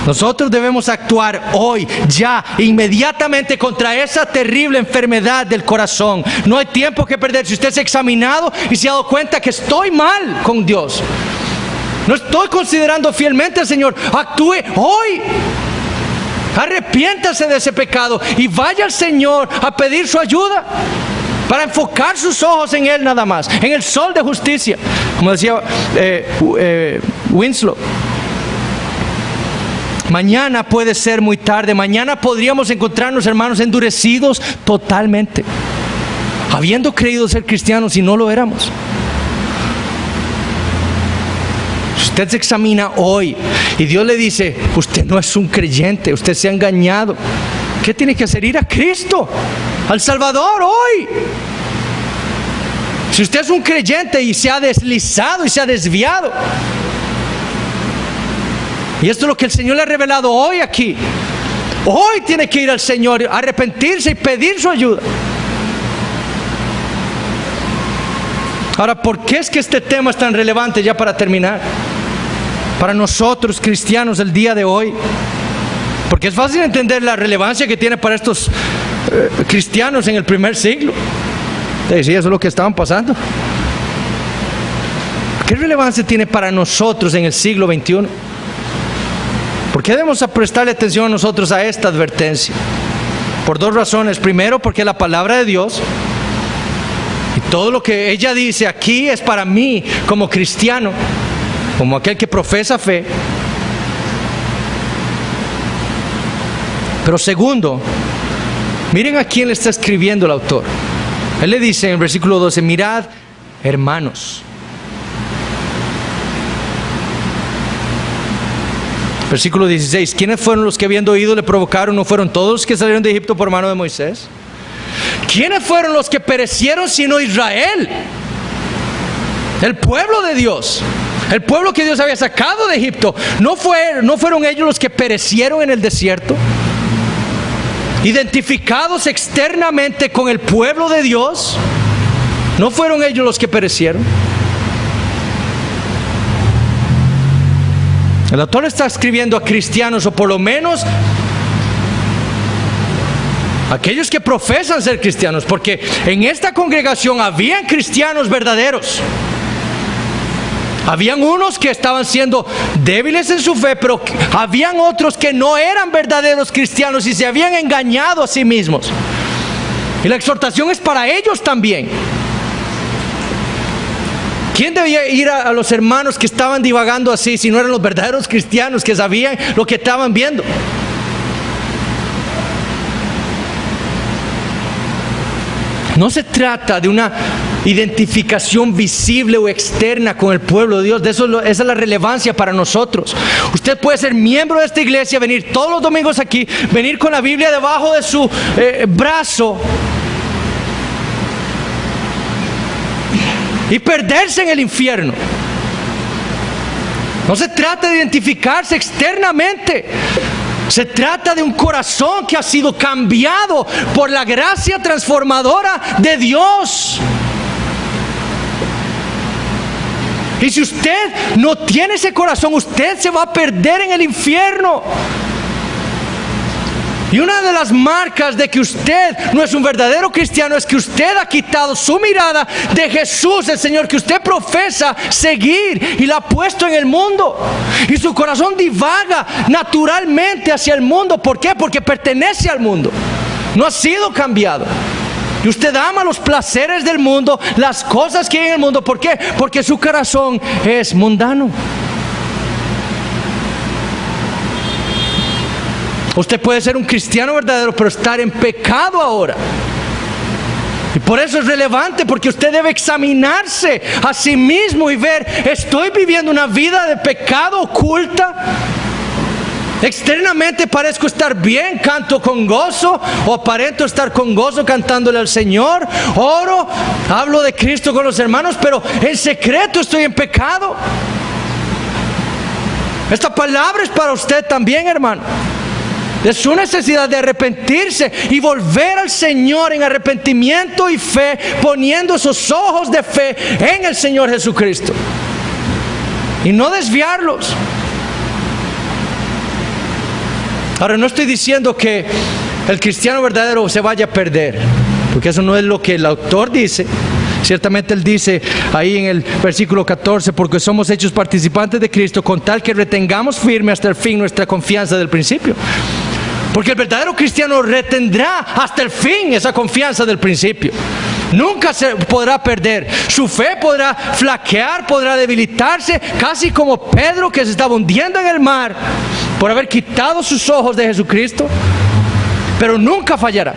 Nosotros debemos actuar hoy, ya, inmediatamente contra esa terrible enfermedad del corazón. No hay tiempo que perder. Si usted se ha examinado y se ha dado cuenta que estoy mal con Dios, no estoy considerando fielmente al Señor, actúe hoy. Arrepiéntase de ese pecado y vaya al Señor a pedir su ayuda, para enfocar sus ojos en Él nada más, en el sol de justicia, como decía Winslow. Mañana puede ser muy tarde. Mañana podríamos encontrarnos, hermanos, endurecidos totalmente, habiendo creído ser cristianos y no lo éramos. Si usted se examina hoy y Dios le dice, usted no es un creyente, usted se ha engañado, ¿qué tiene que hacer? Ir a Cristo, al Salvador hoy. Si usted es un creyente y se ha deslizado y se ha desviado, y esto es lo que el Señor le ha revelado hoy aquí, hoy tiene que ir al Señor, arrepentirse y pedir su ayuda. Ahora, ¿por qué es que este tema es tan relevante, ya para terminar, para nosotros cristianos el día de hoy? Porque es fácil entender la relevancia que tiene para estos cristianos en el primer siglo. Sí, eso es lo que estaban pasando. ¿Qué relevancia tiene para nosotros en el siglo XXI? ¿Por qué debemos prestarle atención nosotros a esta advertencia? Por dos razones. Primero, porque es la palabra de Dios. Y todo lo que ella dice aquí es para mí como cristiano, como aquel que profesa fe. Pero segundo, miren a quién le está escribiendo el autor. Él le dice en el versículo 12, mirad, hermanos. Versículo 16, ¿quiénes fueron los que habiendo oído le provocaron? ¿No fueron todos los que salieron de Egipto por mano de Moisés? ¿Quiénes fueron los que perecieron sino Israel? El pueblo de Dios, el pueblo que Dios había sacado de Egipto. ¿No fueron ellos los que perecieron en el desierto? Identificados externamente con el pueblo de Dios, ¿no fueron ellos los que perecieron? El autor está escribiendo a cristianos, o por lo menos aquellos que profesan ser cristianos, porque en esta congregación habían cristianos verdaderos. Habían unos que estaban siendo débiles en su fe, pero habían otros que no eran verdaderos cristianos y se habían engañado a sí mismos. Y la exhortación es para ellos también. ¿Quién debía ir a los hermanos que estaban divagando así si no eran los verdaderos cristianos que sabían lo que estaban viendo? No se trata de una identificación visible o externa con el pueblo de Dios. Esa es la relevancia para nosotros. Usted puede ser miembro de esta iglesia, venir todos los domingos aquí, venir con la Biblia debajo de su brazo y perderse en el infierno. No se trata de identificarse externamente. Se trata de un corazón que ha sido cambiado por la gracia transformadora de Dios. Y si usted no tiene ese corazón, usted se va a perder en el infierno. Y una de las marcas de que usted no es un verdadero cristiano es que usted ha quitado su mirada de Jesús, el Señor que usted profesa seguir, y la ha puesto en el mundo. Y su corazón divaga naturalmente hacia el mundo. ¿Por qué? Porque pertenece al mundo. No ha sido cambiado. Y usted ama los placeres del mundo, las cosas que hay en el mundo. ¿Por qué? Porque su corazón es mundano. Usted puede ser un cristiano verdadero, pero estar en pecado ahora. Y por eso es relevante, porque usted debe examinarse a sí mismo y ver, ¿estoy viviendo una vida de pecado oculta? Externamente parezco estar bien, canto con gozo, o aparento estar con gozo cantándole al Señor, oro, hablo de Cristo con los hermanos, pero en secreto estoy en pecado. Esta palabra es para usted también, hermano. De su necesidad de arrepentirse y volver al Señor en arrepentimiento y fe, poniendo sus ojos de fe en el Señor Jesucristo y no desviarlos. Ahora, no estoy diciendo que el cristiano verdadero se vaya a perder, porque eso no es lo que el autor dice. Ciertamente él dice ahí en el versículo 14, porque somos hechos participantes de Cristo con tal que retengamos firme hasta el fin nuestra confianza del principio. Porque el verdadero cristiano retendrá hasta el fin esa confianza del principio. Nunca se podrá perder. Su fe podrá flaquear, podrá debilitarse, casi como Pedro, que se estaba hundiendo en el mar por haber quitado sus ojos de Jesucristo. Pero nunca fallará,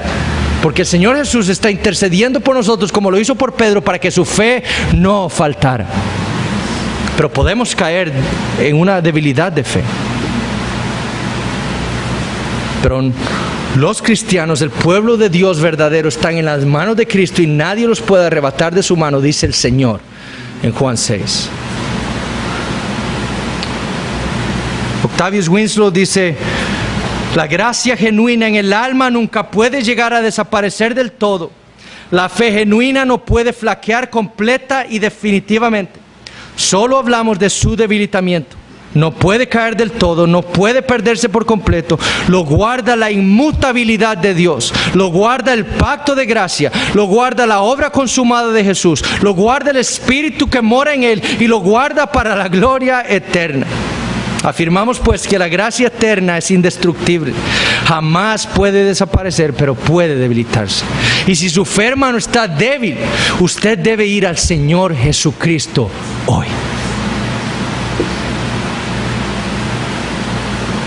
porque el Señor Jesús está intercediendo por nosotros, como lo hizo por Pedro, para que su fe no faltara. Pero podemos caer en una debilidad de fe. Pero los cristianos, el pueblo de Dios verdadero, están en las manos de Cristo y nadie los puede arrebatar de su mano, dice el Señor en Juan 6. Octavius Winslow dice: la gracia genuina en el alma nunca puede llegar a desaparecer del todo. La fe genuina no puede flaquear completa y definitivamente. Solo hablamos de su debilitamiento. No puede caer del todo, no puede perderse por completo. Lo guarda la inmutabilidad de Dios, lo guarda el pacto de gracia, lo guarda la obra consumada de Jesús, lo guarda el Espíritu que mora en él y lo guarda para la gloria eterna. Afirmamos pues que la gracia eterna es indestructible, jamás puede desaparecer, pero puede debilitarse. Y si su fe, hermano, está débil, usted debe ir al Señor Jesucristo hoy.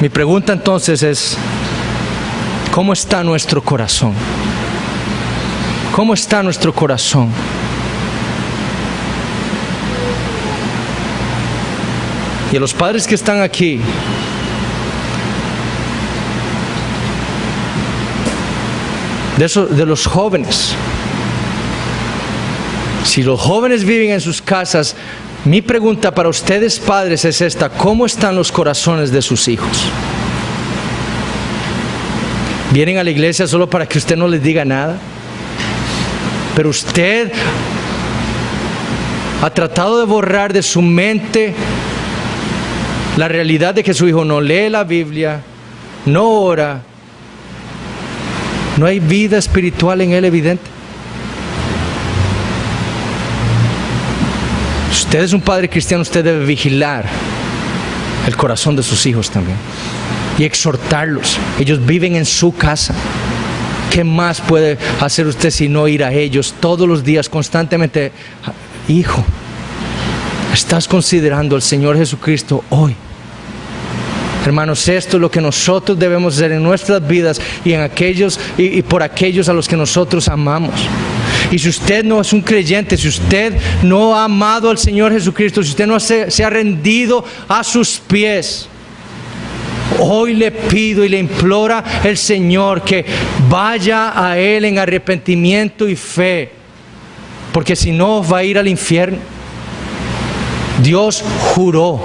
Mi pregunta entonces es, ¿cómo está nuestro corazón? ¿Cómo está nuestro corazón? Y a los padres que están aquí, de los jóvenes, si los jóvenes viven en sus casas, mi pregunta para ustedes padres es esta: ¿cómo están los corazones de sus hijos? ¿Vienen a la iglesia solo para que usted no les diga nada? Pero usted ha tratado de borrar de su mente la realidad de que su hijo no lee la Biblia, no ora, no hay vida espiritual en él evidente. Si usted es un padre cristiano, usted debe vigilar el corazón de sus hijos también y exhortarlos. Ellos viven en su casa. ¿Qué más puede hacer usted sino ir a ellos todos los días constantemente? Hijo, ¿estás considerando al Señor Jesucristo hoy? Hermanos, esto es lo que nosotros debemos hacer en nuestras vidas y en aquellos y por aquellos a los que nosotros amamos. Y si usted no es un creyente, si usted no ha amado al Señor Jesucristo, si usted no se ha rendido a sus pies, hoy le pido y le implora el Señor que vaya a Él en arrepentimiento y fe, porque si no va a ir al infierno. Dios juró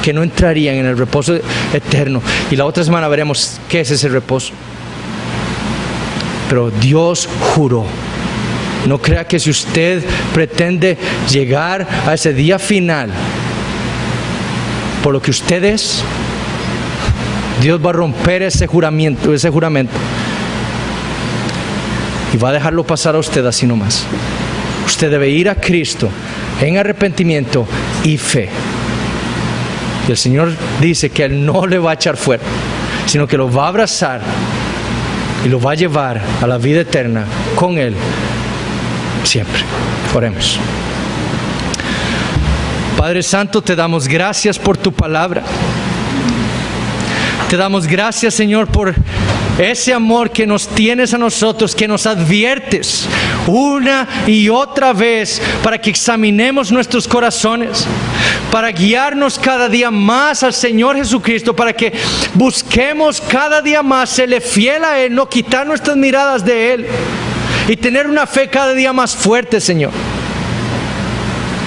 que no entrarían en el reposo eterno, y la otra semana veremos qué es ese reposo. Pero Dios juró. No crea que si usted pretende llegar a ese día final por lo que usted es, Dios va a romper ese juramento y va a dejarlo pasar a usted así nomás. Usted debe ir a Cristo en arrepentimiento y fe. Y el Señor dice que Él no le va a echar fuera, sino que lo va a abrazar y lo va a llevar a la vida eterna con Él siempre. Oremos. Padre Santo, te damos gracias por tu palabra. Te damos gracias, Señor, por ese amor que nos tienes a nosotros, que nos adviertes una y otra vez para que examinemos nuestros corazones, para guiarnos cada día más al Señor Jesucristo, para que busquemos cada día más serle fiel a Él, no quitar nuestras miradas de Él y tener una fe cada día más fuerte, Señor.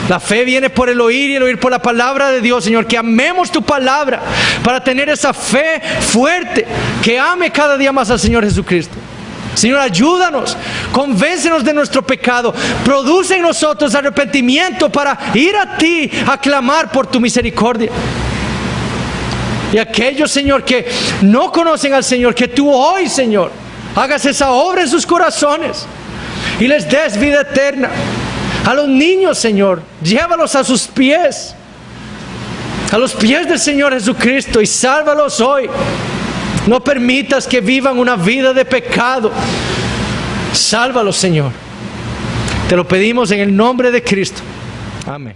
La fe viene por el oír y el oír por la palabra de Dios, Señor. Que amemos tu palabra para tener esa fe fuerte, que ame cada día más al Señor Jesucristo. Señor, ayúdanos, convéncenos de nuestro pecado, produce en nosotros arrepentimiento para ir a ti a clamar por tu misericordia. Y aquellos, Señor, que no conocen al Señor, que tú hoy, Señor, hagas esa obra en sus corazones y les des vida eterna. A los niños, Señor, llévalos a sus pies, a los pies del Señor Jesucristo, y sálvalos hoy. No permitas que vivan una vida de pecado. Sálvalos, Señor. Te lo pedimos en el nombre de Cristo. Amén.